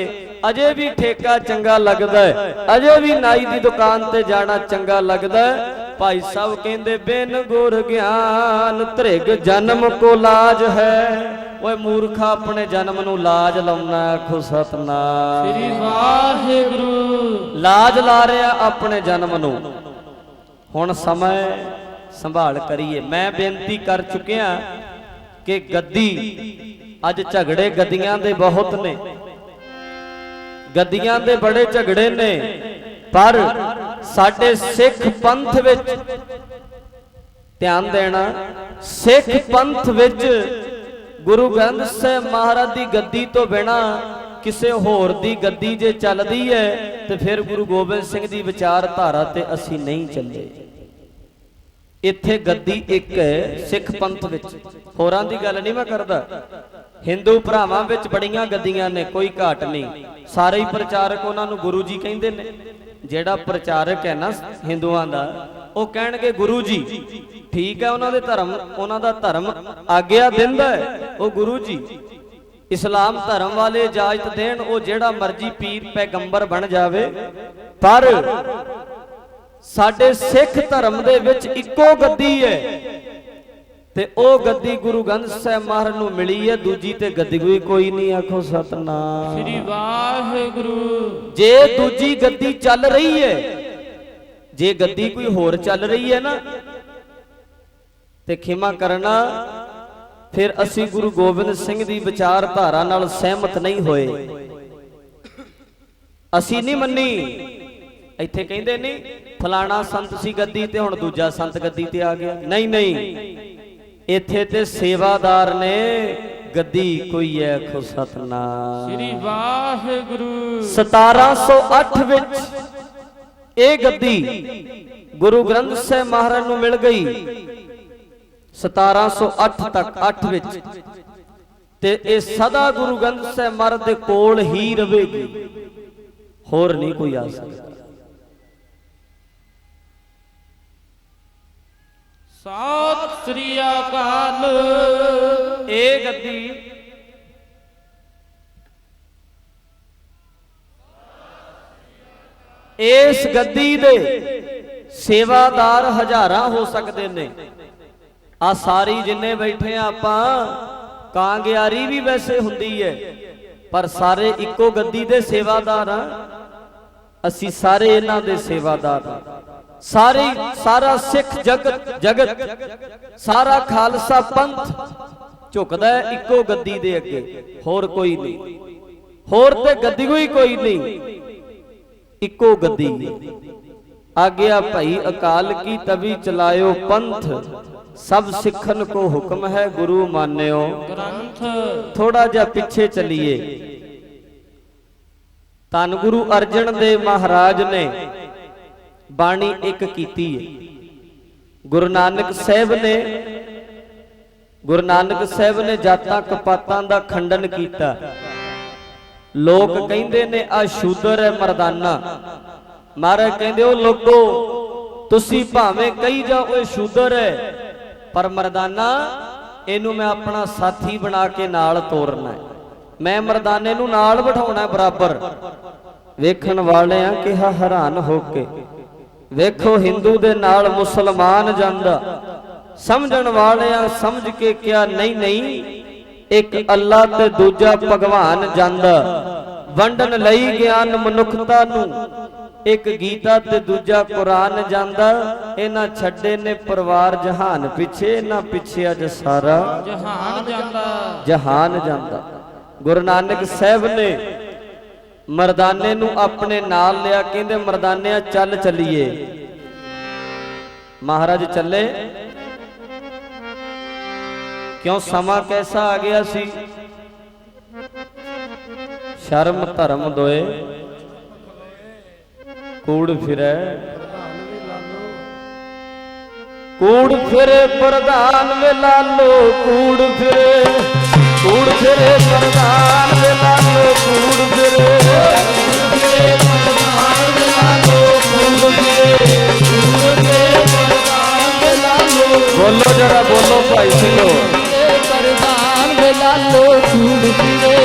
ਅਜੇ ਵੀ ਠੇਕਾ ਚੰਗਾ ਲੱਗਦਾ ਹੈ, ਅਜੇ ਵੀ ਨਾਈ ਦੀ ਦੁਕਾਨ ਤੇ ਜਾਣਾ ਚੰਗਾ ਲੱਗਦਾ ਹੈ। ਭਾਈ ਸਾਹਿਬ ਕਹਿੰਦੇ ਬਿਨ ਗੁਰ ਗਿਆਨ ਧ੍ਰਿਗ ਜਨਮ ਕੋ ਲਾਜ ਹੈ। ਓਏ ਮੂਰਖਾ, ਆਪਣੇ ਜਨਮ ਨੂੰ ਲਾਜ ਲਾਉਣਾ। ਆਖੋ ਸਤਨਾਮ ਸ੍ਰੀ ਵਾਹਿਗੁਰੂ। ਲਾਜ ਲਾ ਰਿਹਾ ਆਪਣੇ ਜਨਮ ਨੂੰ। ਹੁਣ ਸਮਾਂ ਸੰਭਾਲ ਕਰੀਏ। ਮੈਂ ਬੇਨਤੀ ਕਰ ਚੁੱਕਿਆ ਕਿ ਗੱਦੀ, ਅੱਜ ਝਗੜੇ ਗੱਦੀਆਂ ਦੇ ਬਹੁਤ ਨੇ, ਗੱਦੀਆਂ ਦੇ ਬੜੇ ਝਗੜੇ ਨੇ, ਪਰ ਸਾਡੇ ਸਿੱਖ ਪੰਥ ਵਿੱਚ ਧਿਆਨ ਦੇਣਾ, ਸਿੱਖ ਪੰਥ ਵਿੱਚ ਗੁਰੂ ਗ੍ਰੰਥ ਸਾਹਿਬ ਮਹਾਰਾਜ ਦੀ ਗੱਦੀ ਤੋਂ ਬਿਨਾ ਕਿਸੇ ਹੋਰ ਦੀ ਗੱਦੀ ਜੇ ਚੱਲਦੀ ਹੈ ਤੇ ਫਿਰ ਗੁਰੂ ਗੋਬਿੰਦ ਸਿੰਘ ਦੀ ਵਿਚਾਰਧਾਰਾ ਤੇ ਅਸੀਂ ਨਹੀਂ ਚੱਲੇ। ਇੱਥੇ ਗੱਦੀ ਇੱਕ ਹੈ ਸਿੱਖ ਪੰਥ ਵਿੱਚ, ਹੋਰਾਂ ਦੀ ਗੱਲ ਨਹੀਂ ਮੈਂ ਕਰਦਾ। ਹਿੰਦੂ ਭਰਾਵਾਂ ਵਿੱਚ ਬੜੀਆਂ ਗੱਦੀਆਂ ਨੇ, ਕੋਈ ਘਾਟ ਨਹੀਂ। ਸਾਰੇ ਹੀ ਪ੍ਰਚਾਰਕ ਉਹਨਾਂ ਨੂੰ ਗੁਰੂ ਜੀ ਕਹਿੰਦੇ ਨੇ। ਜਿਹੜਾ ਪ੍ਰਚਾਰਕ ਹੈ ਨਾ ਹਿੰਦੂਆਂ ਦਾ, ਉਹ ਕਹਿਣਗੇ ਗੁਰੂ ਜੀ। ਠੀਕ ਹੈ, ਉਹਨਾਂ ਦੇ ਧਰਮ, ਉਹਨਾਂ ਦਾ ਧਰਮ ਆਗਿਆ ਦਿੰਦਾ ਹੈ, ਉਹ ਗੁਰੂ ਜੀ। ਇਸਲਾਮ ਧਰਮ ਵਾਲੇ ਇਜਾਜ਼ਤ ਦੇਣ, ਉਹ ਜਿਹੜਾ ਮਰਜੀ ਪੀਰ ਪੈਗੰਬਰ ਬਣ ਜਾਵੇ। ਪਰ ਸਾਡੇ ਸਿੱਖ ਧਰਮ ਦੇ ਵਿੱਚ ਇੱਕੋ ਗੱਦੀ ਹੈ ਤੇ ਉਹ ਗੱਦੀ ਗੁਰੂ ਗ੍ਰੰਥ ਸਾਹਿਬ ਮਹਾਰਾਜ ਨੂੰ ਮਿਲੀ ਹੈ, ਦੂਜੀ ਤੇ ਗੱਦੀ ਕੋਈ ਨਹੀਂ। ਆਖੋ ਸਤਨਾਮ ਸ੍ਰੀ ਵਾਹਿਗੁਰੂ। ਜੇ ਦੂਜੀ ਗੱਦੀ ਚੱਲ ਰਹੀ ਹੈ, ਜੇ ਗੱਦੀ ਕੋਈ ਹੋਰ ਚੱਲ ਰਹੀ ਹੈ ਨਾ, ਤੇ ਖਿਮਾ ਕਰਨਾ, ਫਿਰ ਅਸੀਂ ਗੁਰੂ ਗੋਬਿੰਦ ਸਿੰਘ ਦੀ ਵਿਚਾਰਧਾਰਾ ਨਾਲ ਸਹਿਮਤ ਨਹੀਂ ਹੋਏ, ਅਸੀਂ ਨਹੀਂ ਮੰਨੀ। ਇੱਥੇ ਕਹਿੰਦੇ ਨਹੀਂ ਫਲਾਣਾ ਸੰਤ ਸੀ ਗੱਦੀ ਤੇ ਹੁਣ ਦੂਜਾ ਸੰਤ ਗੱਦੀ ਤੇ ਆ ਗਿਆ। ਨਹੀਂ ਨਹੀਂ, ਇੱਥੇ ਤੇ ਸੇਵਾਦਾਰ ਨੇ, ਗੱਦੀ ਕੋਈ ਹੈ। ਆਖੋ ਸਤਨਾਮ ਸ੍ਰੀ ਵਾਹਿਗੁਰੂ। 1708 ਵਿੱਚ ਇਹ ਗੱਦੀ ਗੁਰੂ ਗ੍ਰੰਥ ਸਾਹਿਬ ਮਹਾਰਾਜ ਨੂੰ ਮਿਲ ਗਈ। 1708 ਤੱਕ 8 ਵਿੱਚ, ਤੇ ਇਹ ਸਦਾ ਗੁਰੂ ਗ੍ਰੰਥ ਸਾਹਿਬ ਮਹਾਰਾਜ ਦੇ ਕੋਲ ਹੀ ਰਹੇਗੀ, ਹੋਰ ਨਹੀਂ ਕੋਈ ਆ ਸਕਦਾ। ਸਤਿ ਸ੍ਰੀ ਅਕਾਲ। ਇਹ ਗੱਦੀ ਇਸ ਗੱਦੀ ਦੇ ਸੇਵਾਦਾਰ ਹਜ਼ਾਰਾਂ ਹੋ ਸਕਦੇ ਨੇ। ਆ ਸਾਰੀ ਜਿੰਨੇ ਬੈਠੇ ਆ ਆਪਾਂ, ਕਾਂਗਿਆਰੀ ਵੀ ਵੈਸੇ ਹੁੰਦੀ ਹੈ, ਪਰ ਸਾਰੇ ਇੱਕੋ ਗੱਦੀ ਦੇ ਸੇਵਾਦਾਰ ਆ। ਅਸੀਂ ਸਾਰੇ ਇਹਨਾਂ ਦੇ ਸੇਵਾਦਾਰ ਆ। ਸਾਰਾ ਸਿੱਖ ਜਗਤ ਸਾਰਾ ਖਾਲਸਾ ਪੰਥ ਝੁਕਦਾ ਹੈ ਇੱਕੋ ਗੱਦੀ ਦੇ ਅੱਗੇ, ਹੋਰ ਕੋਈ ਨਹੀਂ। ਹੋਰ ਤੇ ਗੱਦੀ ਕੋਈ ਨਹੀਂ, ਇੱਕੋ ਗੱਦੀ। ਆਗਿਆ ਭਾਈ ਅਕਾਲ ਕੀ ਤਵੀ ਚਲਾਇਓ ਪੰਥ, ਸਭ ਸਿੱਖਨ ਕੋ ਹੁਕਮ ਹੈ ਗੁਰੂ ਮਾਨਿਓ ਗ੍ਰੰਥ। ਥੋੜਾ ਜਿਹਾ ਪਿੱਛੇ ਚਲੀਏ। ਧੰਨ ਗੁਰੂ ਅਰਜਨ ਦੇਵ ਮਹਾਰਾਜ ਨੇ ਬਾਣੀ ਇੱਕ ਕੀਤੀ ਹੈ। ਗੁਰੂ ਨਾਨਕ ਸਾਹਿਬ ਨੇ ਜਾਤਾਂ ਕਪਾਤਾਂ ਦਾ ਖੰਡਨ ਕੀਤਾ। ਲੋਕ ਕਹਿੰਦੇ ਨੇ ਆ ਸ਼ੂਦਰ ਹੈ ਮਰਦਾਨਾ। ਮਹਾਰਾਜ ਕਹਿੰਦੇ ਉਹ ਲੋਕੋ ਤੁਸੀਂ ਭਾਵੇਂ ਕਹੀ ਜਾਓ ਇਹ ਸ਼ੂਦਰ ਹੈ, ਪਰ ਮਰਦਾਨਾ ਇਹਨੂੰ ਮੈਂ ਆਪਣਾ ਸਾਥੀ ਬਣਾ ਕੇ ਨਾਲ ਤੋਰਨਾ ਹੈ, ਮੈਂ ਮਰਦਾਨੇ ਨੂੰ ਨਾਲ ਬਿਠਾਉਣਾ ਬਰਾਬਰ। ਵੇਖਣ ਵਾਲਿਆਂ ਕਿਹਾ ਹੈਰਾਨ ਹੋ ਕੇ, ਵੇਖੋ ਹਿੰਦੂ ਦੇ ਨਾਲ ਮੁਸਲਮਾਨ ਜਾਂਦਾ। ਸਮਝਣ ਵਾਲਿਆਂ ਸਮਝ ਕੇ ਕਿਹਾ ਨਹੀਂ ਨਹੀਂ, ਇੱਕ ਅੱਲਾ ਤੇ ਦੂਜਾ ਭਗਵਾਨ ਜਾਂਦਾ। ਵੰਡਣ ਲਈ ਗਿਆਨ ਮਨੁੱਖਤਾ ਨੂੰ, ਇੱਕ ਗੀਤਾ ਤੇ ਦੂਜਾ ਕੁਰਾਨ ਜਾਂਦਾ। ਇਹਨਾਂ ਛੱਡੇ ਨੇ ਪਰਿਵਾਰ ਜਹਾਨ ਪਿੱਛੇ, ਇਹਨਾਂ ਪਿੱਛੇ ਅੱਜ ਸਾਰਾ ਜਹਾਨ ਜਾਂਦਾ। ਜਹਾਨ ਜਾਂਦਾ। ਗੁਰੂ ਨਾਨਕ ਸਾਹਿਬ ਨੇ ਮਰਦਾਨੇ ਨੂੰ ਆਪਣੇ ਨਾਲ ਲਿਆ, ਕਹਿੰਦੇ ਮਰਦਾਨਿਆ ਚੱਲ ਚੱਲੀਏ। ਮਹਾਰਾਜ ਚੱਲੇ, ਕਿਉਂ ਸਮਾਂ ਕੈਸਾ ਆ ਗਿਆ ਸੀ। ਸ਼ਰਮ ਧਰਮ ਦੋਏ ਕੂੜ ਫਿਰੈ, ਕੂੜ ਫਿਰੇ ਪ੍ਰਧਾਨ ਵੇ ਲਾਲੋ, ਕੂੜ ਫਿਰੇ ਪ੍ਰਧਾਨ ਵੇ ਲਾਲੋ, ਕੂੜ ਫਿਰੇ ਪ੍ਰਧਾਨ ਵੇ ਲਾਲੋ, ਕੂੜ ਫਿਰੇ ਪ੍ਰਧਾਨ ਵੇ ਲਾਲੋ। ਬੋਲੋ ਜਰਾ ਬੋਲੋ ਭਾਈ ਸਿੰਘੋ, ਪ੍ਰਧਾਨ ਵੇ ਲਾਲੋ ਕੂੜ ਫਿਰੇ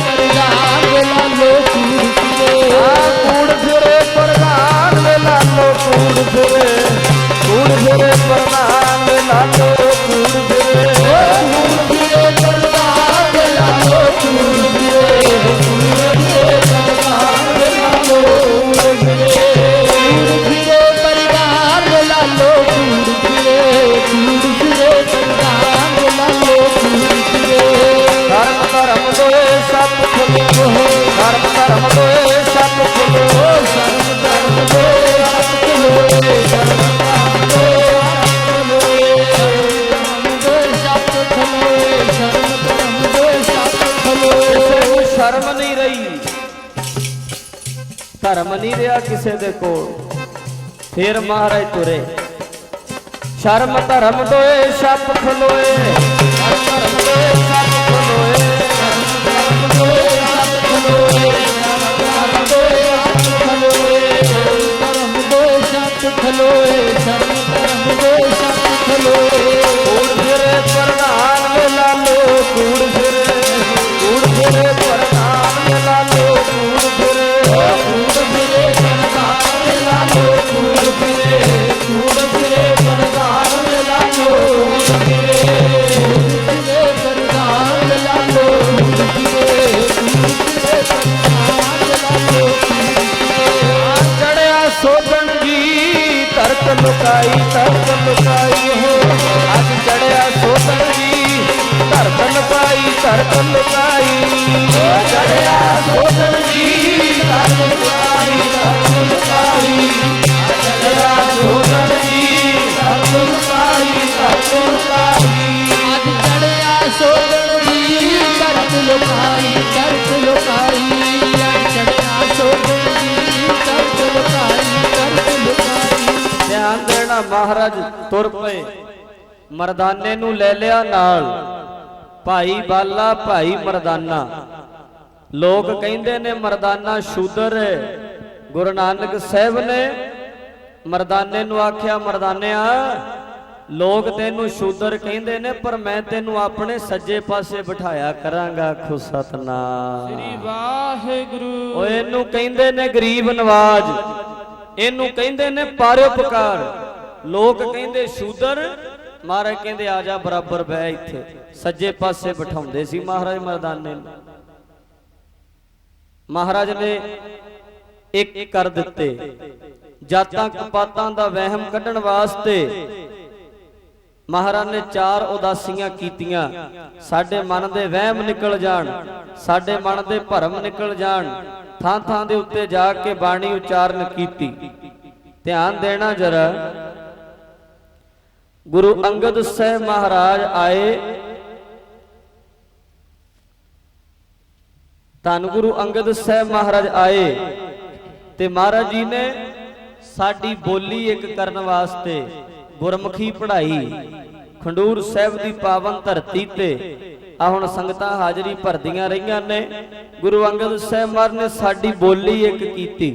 ਪ੍ਰਧਾਨ ਵੇ ਲਾਲੋ ਕੂੜ ਫਿਰੇ। ਕੂੜ ਫਿਰੇ ਪ੍ਰਧਾਨ ਵੇ ਲਾਲੋ, ਕੂੜ ਫਿਰੇ ਪ੍ਰਧਾਨ ਵੇ ਲਾਲੋ, ਕੂੜ ਫਿਰੇ ਪ੍ਰਧਾਨ ਵੇ ਲਾਲੋ ਕੂੜ ਫਿਰੇ ਪ੍ਰਧਾਨ ਵੇ ਲਾਲੋ ਕੂੜ ਫਿਰੇ ਪ੍ਰਧਾਨ ਵੇ ਲਾਲੋ ਕੂੜ ਫਿਰੇ ਪ੍ਰਧਾਨ ਵੇ ਲਾਲੋ ਕੂੜ ਫਿਰੇ। ਧਰਮ ਧਰਮ ਦੋਏ ਸਭ ਖੁੱਲੋ, ਧਰਮ ਧਰਮ ਦੋਏ ਸਭ ਖੁੱਲੋ, ਧਰਮ ਧਰਮ ਦੋਏ ਸਭ ਖੁੱਲੋ, ਧਰਮ ਧਰਮ ਦੋਏ ਸਭ ਖੁੱਲੋ, ਧਰਮ ਧਰਮ ਦੋਏ ਸਭ ਖੁੱਲੋ। ਕਿਸੇ ਨੂੰ ਸ਼ਰਮ ਨਹੀਂ ਰਹੀ, ਧਰਮ ਨਹੀਂ ਰਿਹਾ ਕਿਸੇ ਦੇ ਕੋਲ। ਫਿਰ ਮਹਾਰਾਜ ਤੁਰੇ, ਸ਼ਰਮ ਧਰਮ ਦੋਏ ਸਭ ਖਲੋਏ, ਧਰਮ ਧਰਮ ਦੋਏ ਸਭ ਖਲੋਏ, ਧਰਮ ਦੋਏ ਸਭ ਖਲੋਏ, ਧਰਮ ਦੋਏ ਸਭ ਖਲੋਏ, ਧਰਮ ਦੋਏ ਸਭ ਖਲੋਏ, ਧਰਮ ਧਰਮ ਦੋਏ ਸਭ ਖਲੋਏ। ਕੂੜ ਫਿਰੇ ਪ੍ਰਧਾਨ ਵੇ ਲਾਲੋ, ਕੂੜ ਫਿਰੇ ਪ੍ਰਧਾਨ ਵੇ ਲਾਲੋ, ਕੂੜ ਫਿਰੇ ਪ੍ਰਧਾਨ ਵੇ ਲਾਲੋ, ਕੂੜ ਫਿਰੇ ਪ੍ਰਧਾਨ ਵੇ ਲਾਲੋ, ਕੂੜ ਫਿਰੇ ਪ੍ਰਧਾਨ ਵੇ ਲਾਲੋ, ਕੂੜ ਫਿਰੇ ਪ੍ਰਧਾਨ ਵੇ ਲਾਲੋ, ਕੂੜ ਫਿਰੇ। ਚੜਿਆ ਸੋਧਣ ਜੀ ਧਰਤ ਲੁਕਾਈ ਹੋ, ਅੱਜ ਚੜਿਆ ਸੋਧਣ ਜੀ ਧਰਤ ਲੁਕਾਈ ਚੜਿਆ ਸੋਧਣ ਜੀ ਧਰਤ ਲੁਕਾਈ ਚੜਿਆ ਸੋਧਣ ਜੀ ਧਰਤ ਲੁਕਾਈ ਅੱਜ ਚੜਿਆ ਸੋਧਣ ਜੀ ਧਰਤ ਲੁਕਾਈ ਅੱਜ ਚੜਿਆ ਸੋਧਣ ਜੀ ਧਰਤ ਲੁਕਾਈ। ਧਿਆਨ ਦੇਣਾ, ਮਹਾਰਾਜ ਤੁਰ ਪਏ, ਮਰਦਾਨੇ ਨੂੰ ਲੈ ਲਿਆ ਨਾਲ, ਭਾਈ ਬਾਲਾ ਭਾਈ ਮਰਦਾਨਾ। ਲੋਕ ਕਹਿੰਦੇ ਨੇ ਮਰਦਾਨਾ ਸ਼ੂਦਰ ਹੈ। ਗੁਰੂ ਨਾਨਕ ਸਾਹਿਬ ਨੇ ਮਰਦਾਨੇ ਨੂੰ ਆਖਿਆ, ਮਰਦਾਨਿਆ ਲੋਕ ਤੈਨੂੰ ਸ਼ੂਦਰ ਕਹਿੰਦੇ ਨੇ, ਪਰ ਮੈਂ ਤੈਨੂੰ ਆਪਣੇ ਸੱਜੇ ਪਾਸੇ ਬਿਠਾਇਆ ਕਰਾਂਗਾ। ਆਖੋ ਸਤਨਾਮ। ਸ੍ਰੀ ਵਾਹਿਗੁਰੂ। ਓਏ ਇਹਨੂੰ ਕਹਿੰਦੇ ਨੇ ਗਰੀਬ ਨਵਾਜ, ਇਹਨੂੰ ਕਹਿੰਦੇ ਨੇ ਪਰਉਪਕਾਰ। ਲੋਕ ਕਹਿੰਦੇ ਸ਼ੂਦਰ, ਮਹਾਰਾਜ ਕਹਿੰਦੇ ਆ ਜਾ ਬਰਾਬਰ ਬਹਿ ਇੱਥੇ। ਸੱਜੇ ਪਾਸੇ ਬਿਠਾਉਂਦੇ ਸੀ ਮਹਾਰਾਜ ਮਰਦਾਨੇ ਨੂੰ। ਮਹਾਰਾਜ ਨੇ ਇੱਕ ਕਰ ਦਿੱਤੇ। ਜਾਤਾਂ ਕਪਾਤਾਂ ਦਾ ਵਹਿਮ ਕੱਢਣ ਵਾਸਤੇ ਮਹਾਰਾਜ ਨੇ 4 ਉਦਾਸੀਆਂ ਕੀਤੀਆਂ। ਸਾਡੇ ਮਨ ਦੇ ਵਹਿਮ ਨਿਕਲ ਜਾਣ, ਸਾਡੇ ਮਨ ਦੇ ਭਰਮ ਨਿਕਲ ਜਾਣ। ਥਾਂ ਥਾਂ ਦੇ ਉੱਤੇ ਜਾ ਕੇ ਬਾਣੀ ਉਚਾਰਨ ਕੀਤੀ। ਧਿਆਨ ਦੇਣਾ ਜਰਾ। ਗੁਰੂ ਅੰਗਦ ਸਾਹਿਬ ਮਹਾਰਾਜ ਆਏ। ਧੰਨ ਗੁਰੂ ਅੰਗਦ ਸਾਹਿਬ ਮਹਾਰਾਜ ਆਏ ਤੇ ਮਹਾਰਾਜ ਜੀ ਨੇ ਸਾਡੀ ਬੋਲੀ ਇੱਕ ਕਰਨ ਵਾਸਤੇ ਗੁਰਮੁਖੀ ਪੜ੍ਹਾਈ। ਖੰਡੂਰ ਸਾਹਿਬ ਦੀ ਪਾਵਨ ਧਰਤੀ ਤੇ आ हुण संगतां हाजरी भरदियां रहियां ने। गुरु अंगद साहिब महाराज ने साडी बोली एक कीती।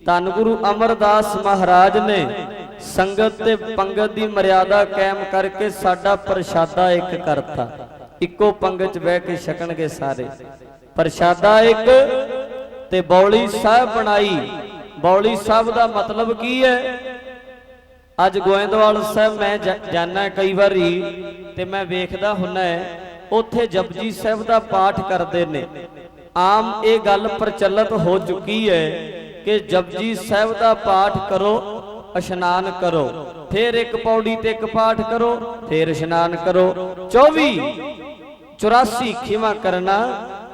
धन गुरु अमरदास महाराज ने संगत ते पंगत दी मर्यादा कायम करके साडा प्रशादा एक करता। इक्को पंगत च बैठ के छकणगे सारे। प्रशादा एक ते बौली साहब बनाई। बौली साहब दा मतलब की है? अज गोइंदवाल साहब मैं जाना कई बारी ते मैं वेखदा हुन्ना है उत्थे जपजी साहब दा पाठ करते ने। आम ये गल प्रचलित हो चुकी है कि जपजी साहब दा पाठ करो, इशनान करो, फिर एक पौड़ी ते एक पाठ करो, फिर इशनान करो। 84 खिमा करना,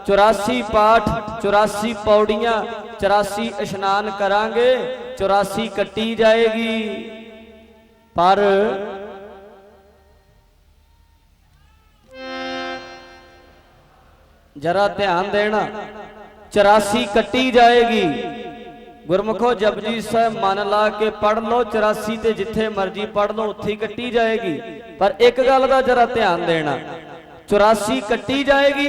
84 पाठ, 84 पौड़ियां, 84 इशनान करांगे, 84 कट्टी जाएगी। पर जरा ध्यान देना, 84 कट्टी जाएगी। गुरमुखो जपजी साहब मन ला के पढ़ लो, 84 ते जिथे मर्जी पढ़ लो उत्थे कट्टी जाएगी। पर एक गल का जरा ध्यान देना, 84 कट्टी जाएगी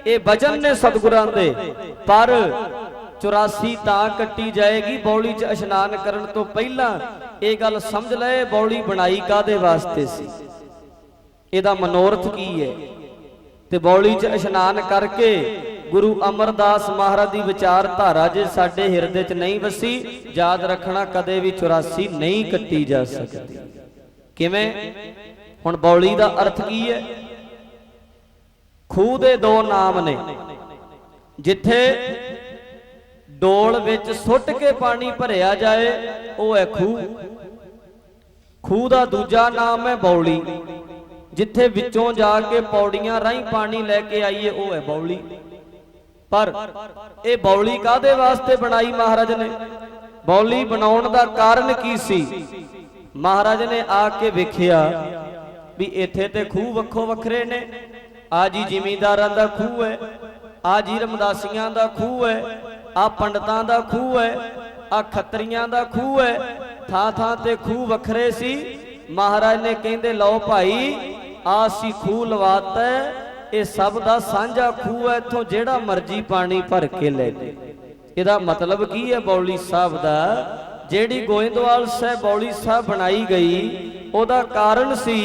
ये वजन ने सतगुरां दे। पर 84 तां कट्टी जाएगी बौली च इशनान करन तो पहला ये गल समझ ले बौली बनाई कादे वास्ते सी, इहदा मनोरथ की है। ते बौली च इशनान करके गुरु अमरदास महाराज की विचारधारा जे साडे हिरदे च नहीं वसी, याद रखना कदे भी 84 नहीं कट्टी जा सकती। किवें? हुण बौली दा अर्थ की है? खूह दे दो नाम ने, जिथे डोल विच सुट के पानी भरिया जाए वो है खूह। खूह दा दूजा नाम है बौली, जिथे विचों जाके पौड़ियां राही पानी लैके आईए वो है बौली। पर ये बौली कादे वास्ते बनाई महाराज ने? बौली बनाउण दा कारण की सी? महाराज ने आके वेखिया भी इत्थे ते खूह वक्खो वखरे ने। आ जी जिमींदारां दा खूह है, आ जी रमदासियां दा खूह है, आ पंडितां दा खूह है, आ खत्रियां दा खूह है। थां थां ते खूह वखरे सी। महाराज ने कहंदे लो भाई आसी खूह लवाता है, ये सब दा सांझा खूह है, इथों जेड़ा मर्जी पानी भर के ले ले। इहदा मतलब की है बौली साहब दा? जेड़ी गोइंदवाल साहब बौली साहब बनाई गई ओदा कारण सी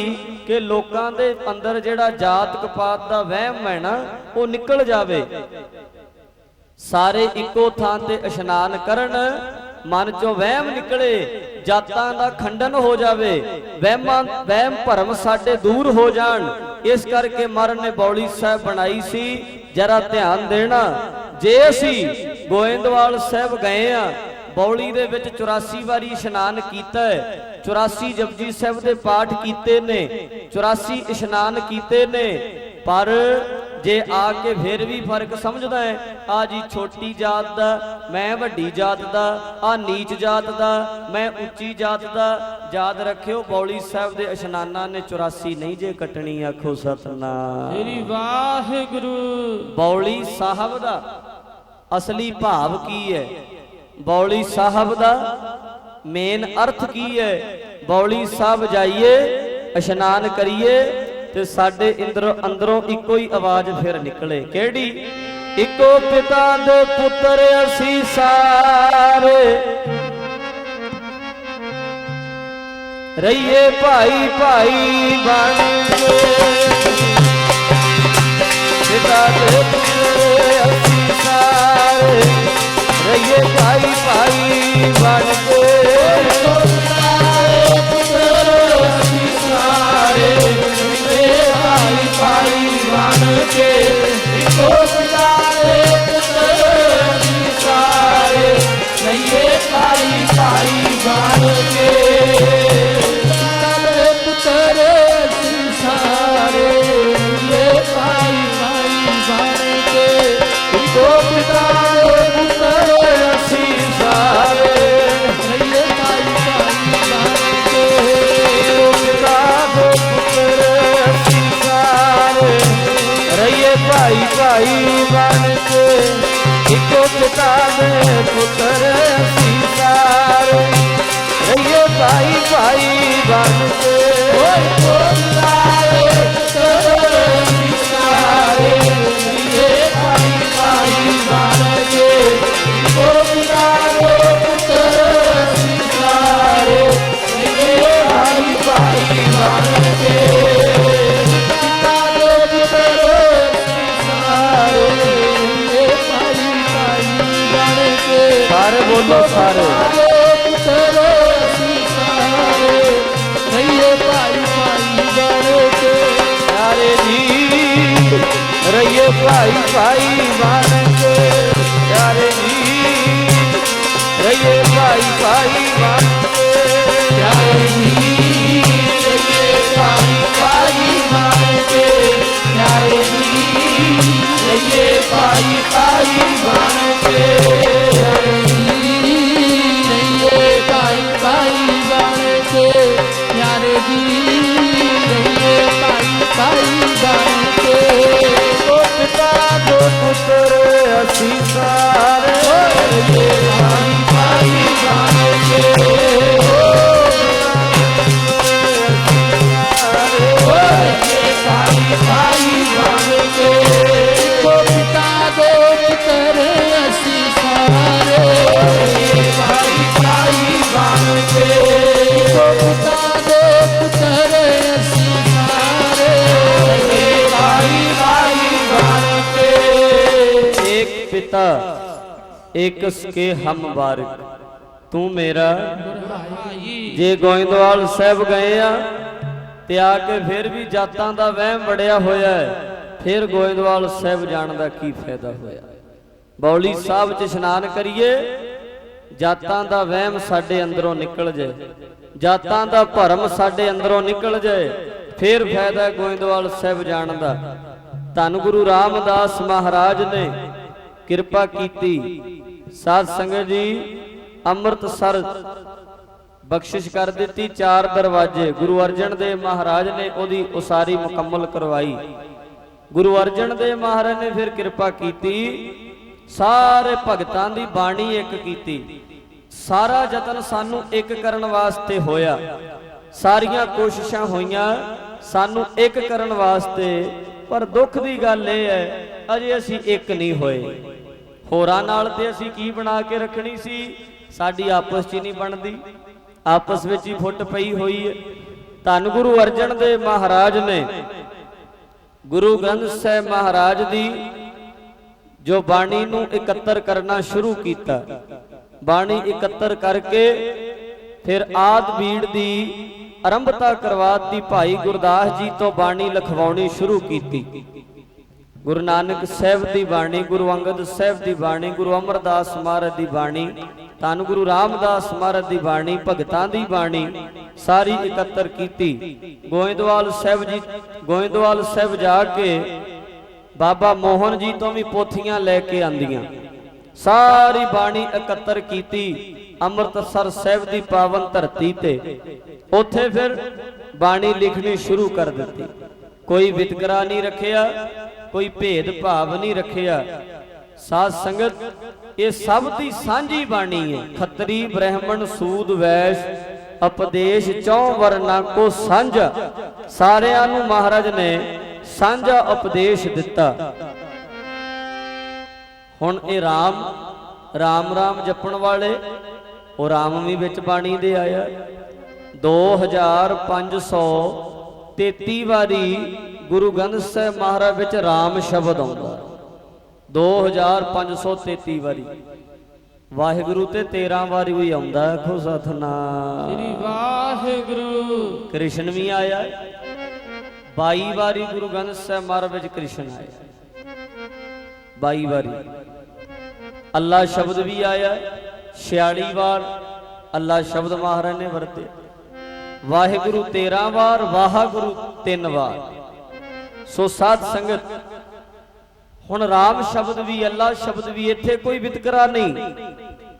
कि लोकां दे अंदर जेड़ा जात कपात दा वहम है ना वो निकल जावे। सारे इक्को थां ते इशनान करन, मन चो वहम निकले, जातां दा खंडन हो जावे, वहम भरम साडे दूर हो जान। इस करके महाराज ने बौली साहब बनाई सी। जरा ध्यान देना, जे असी गोइंदवाल साहब गए आ, बौली दे विच 84 वारी इशनान कीता है, 84 जपजी साहब दे पाठ कीते ने, 84 इशनान कीते ने, पर जे आके फिर भी फर्क समझदा है, आ जी छोटी जात दा, मैं वड्डी जात दा, आ नीच जात दा, मैं उच्ची जात दा। याद रखियो बौली साहब दे इशनाना ने 84 नहीं जे कटनी। आखो सतनाम श्री वाहिगुरु। बौली साहब दा असली भाव की है? बौली साहब दा मेन अर्थ की है? बौली साहब जाइए इशनान करिए ते साडे अंदरों इको ही आवाज फिर निकले। केड़ी? इको पिता दे पुत्र असी सारे, रहिए भाई भाई बन के। पिता दे पुत्र असी सारे, रहिए भाई भाई बन के। भाई बन के इको पिता दे पुत्र असी सारे, रहिए भाई भाई बन के। पिता दे पुत्र असी सारे, रहिए भाई भाई बन के। इको पिता दे पुत्र असी सारे, रहिए भाई भाई बन के। इको पिता दे पुत्र असी सारे, रहिए भाई भाई बन के। इको पिता दे पुत्र असी सारे, रहिए भाई भाई बन के। इको पिता दे पुत्र असी सारे, पिता दो पुत्र असी सारे, रहिए भाई भाई बन के। पिता दो पुत्र असी सारे, रहिए भाई भाई बन के। सारे बोलो सारे। पुत्र असी सारे, रहिए भाई भाई बन के। प्यारे जी रहिए भाई भाई बन के, प्यारे जी रहिए भाई भाई बन के। प्यारे जी रहिए भाई भाई बन के, प्यारे जी रहिए भाई भाई बन के। प्यारे जी रहिए भाई भाई बन के, प्यारे जी रहिए भाई भाई बन के। ओ पिता दो पुत्र असी सारे, रहिए भाई भाई बन के। रहिए भाई भाई बन के। ओ पिता दो पुत्र असी सारे, रहिए भाई भाई बन के। ओ पिता दो पुत्र असी सारे, रहिए भाई भाई बन के। एक पिता एक के हम बारिक, तू मेरा। ਜੇ ਗੋਇੰਦਵਾਲ ਸਾਹਿਬ ਗਏ ਆ ਤੇ ਆ ਕੇ ਫਿਰ ਵੀ ਜਾਤਾਂ ਦਾ ਵਹਿਮ ਵੜਿਆ ਹੋਇਆ ਹੈ, ਫਿਰ ਗੋਇੰਦਵਾਲ ਸਾਹਿਬ ਜਾਣ ਦਾ ਕੀ ਫਾਇਦਾ ਹੋਇਆ। ਬੌਲੀ ਸਾਹਿਬ 'ਚ ਇਸ਼ਨਾਨ ਕਰੀਏ, ਜਾਤਾਂ ਦਾ ਵਹਿਮ ਸਾਡੇ ਅੰਦਰੋਂ ਨਿਕਲ ਜਾਏ, ਜਾਤਾਂ ਦਾ ਭਰਮ ਸਾਡੇ ਅੰਦਰੋਂ ਨਿਕਲ ਜਾਏ, ਫਿਰ ਫਾਇਦਾ ਗੋਇੰਦਵਾਲ ਸਾਹਿਬ ਜਾਣ ਦਾ। ਧੰਨ ਗੁਰੂ ਰਾਮਦਾਸ ਮਹਾਰਾਜ ਨੇ ਕਿਰਪਾ ਕੀਤੀ। ਸਾਧ ਸੰਗਤ ਜੀ ਅੰਮ੍ਰਿਤਸਰ ਬਖਸ਼ਿਸ਼ ਕਰ ਦਿੱਤੀ, 4 ਦਰਵਾਜ਼ੇ। ਗੁਰੂ ਅਰਜਨ ਦੇਵ ਮਹਾਰਾਜ ਨੇ ਉਹਦੀ ਉਸਾਰੀ ਮੁਕੰਮਲ ਕਰਵਾਈ। ਗੁਰੂ ਅਰਜਨ ਦੇਵ ਮਹਾਰਾਜ ਨੇ ਫਿਰ ਕਿਰਪਾ ਕੀਤੀ, ਸਾਰੇ ਭਗਤਾਂ ਦੀ ਬਾਣੀ ਇੱਕ ਕੀਤੀ। ਸਾਰਾ ਯਤਨ ਸਾਨੂੰ ਇੱਕ ਕਰਨ ਵਾਸਤੇ ਹੋਇਆ, ਸਾਰੀਆਂ ਕੋਸ਼ਿਸ਼ਾਂ ਹੋਈਆਂ ਸਾਨੂੰ ਇੱਕ ਕਰਨ ਵਾਸਤੇ, ਪਰ ਦੁੱਖ ਦੀ ਗੱਲ ਇਹ ਹੈ ਅਜੇ ਅਸੀਂ ਇੱਕ ਨਹੀਂ ਹੋਏ। ਹੋਰਾਂ ਨਾਲ ਤੇ ਅਸੀਂ ਕੀ ਬਣਾ ਕੇ ਰੱਖਣੀ ਸੀ, ਸਾਡੀ ਆਪਸ 'ਚ ਹੀ ਨਹੀਂ ਬਣਦੀ, ਆਪਸ ਵਿੱਚ ਹੀ ਫੁੱਟ ਪਈ ਹੋਈ ਹੈ। ਧੰਨ ਗੁਰੂ ਅਰਜਨ ਦੇਵ ਮਹਾਰਾਜ ਨੇ ਗੁਰੂ ਗ੍ਰੰਥ ਸਾਹਿਬ ਮਹਾਰਾਜ ਦੀ ਜੋ ਬਾਣੀ ਨੂੰ ਇਕੱਤਰ ਕਰਨਾ ਸ਼ੁਰੂ ਕੀਤਾ, ਬਾਣੀ ਇਕੱਤਰ ਕਰਕੇ ਫਿਰ ਆਦ ਬੀੜ ਦੀ ਆਰੰਭਤਾ ਕਰਵਾਤੀ। ਭਾਈ ਗੁਰਦਾਸ ਜੀ ਤੋਂ ਬਾਣੀ ਲਿਖਵਾਉਣੀ ਸ਼ੁਰੂ ਕੀਤੀ। ਗੁਰੂ ਨਾਨਕ ਸਾਹਿਬ ਦੀ ਬਾਣੀ, ਗੁਰੂ ਅੰਗਦ ਸਾਹਿਬ ਦੀ ਬਾਣੀ, ਗੁਰੂ ਅਮਰਦਾਸ ਮਹਾਰਾਜ ਦੀ ਬਾਣੀ, ਧੰਨ ਗੁਰੂ ਰਾਮਦਾਸ ਮਹਾਰਾਜ ਦੀ ਬਾਣੀ, ਭਗਤਾਂ ਦੀ ਬਾਣੀ ਸਾਰੀ ਇਕੱਤਰ ਕੀਤੀ। ਗੋਇੰਦਵਾਲ ਸਾਹਿਬ ਜੀ, ਗੋਇੰਦਵਾਲ ਸਾਹਿਬ ਜਾ ਕੇ ਬਾਬਾ ਮੋਹਨ ਜੀ ਤੋਂ ਵੀ ਪੋਥੀਆਂ ਲੈ ਕੇ ਆਂਦੀਆਂ, ਸਾਰੀ ਬਾਣੀ ਇਕੱਤਰ ਕੀਤੀ ਅੰਮ੍ਰਿਤਸਰ ਸਾਹਿਬ ਦੀ ਪਾਵਨ ਧਰਤੀ ਤੇ। ਉੱਥੇ ਫਿਰ ਬਾਣੀ ਲਿਖਣੀ ਸ਼ੁਰੂ ਕਰ ਦਿੱਤੀ। ਕੋਈ ਵਿਤਕਰਾ ਨਹੀਂ ਰੱਖਿਆ, ਕੋਈ ਭੇਦ ਭਾਵ ਨਹੀਂ ਰੱਖਿਆ। ਸਾਧ ਸੰਗਤ ਇਹ ਸਭ ਦੀ ਸਾਂਝੀ ਬਾਣੀ ਹੈ। ਖੱਤਰੀ ਬ੍ਰਾਹਮਣ ਸੂਦ ਵੈਸ਼ ਉਪਦੇਸ਼ ਚੌ ਵਰਨਾ ਕੋ ਸਾਂਝਾ, ਸਾਰਿਆਂ ਨੂੰ ਮਹਾਰਾਜ ਨੇ ਸਾਂਝਾ ਉਪਦੇਸ਼ ਦਿੱਤਾ। ਹੁਣ ਇਹ ਰਾਮ ਰਾਮ ਰਾਮ ਜਪਣ ਵਾਲੇ, ਉਹ ਰਾਮ ਵੀ ਵਿੱਚ ਬਾਣੀ ਦੇ ਆਇਆ। 2533 ਵਾਰੀ ਗੁਰੂ ਗ੍ਰੰਥ ਸਾਹਿਬ ਮਹਾਰਾਜ ਵਿੱਚ ਰਾਮ ਸ਼ਬਦ ਆਉਂਦਾ, 2533 ਵਾਰੀ। ਵਾਹਿਗੁਰੂ ਤੇ 13 ਵਾਰੀ ਵੀ ਆਉਂਦਾ। ਆਖੋ ਸਤਨਾਮ ਸ੍ਰੀ ਵਾਹਿਗੁਰੂ। ਕ੍ਰਿਸ਼ਨ ਵੀ ਆਇਆ 22 ਵਾਰੀ ਗੁਰੂ ਗ੍ਰੰਥ ਸਾਹਿਬ ਮਹਾਰਾਜ ਵਿੱਚ ਕ੍ਰਿਸ਼ਨ ਆਇਆ 22 ਵਾਰੀ। ਅੱਲਾ ਸ਼ਬਦ ਵੀ ਆਇਆ 46 ਵਾਰ ਅੱਲਾ ਸ਼ਬਦ ਮਹਾਰਾਜ ਨੇ ਵਰਤੇ। ਵਾਹਿਗੁਰੂ 13 ਵਾਰ, ਵਾਹਿਗੁਰੂ 3 ਵਾਰ। ਸੋ ਸਾਧ ਸੰਗਤ ਹੁਣ ਰਾਮ ਸ਼ਬਦ ਵੀ ਅੱਲਾ ਸ਼ਬਦ ਵੀ ਇੱਥੇ ਕੋਈ ਵਿਤਕਰਾ ਨਹੀਂ,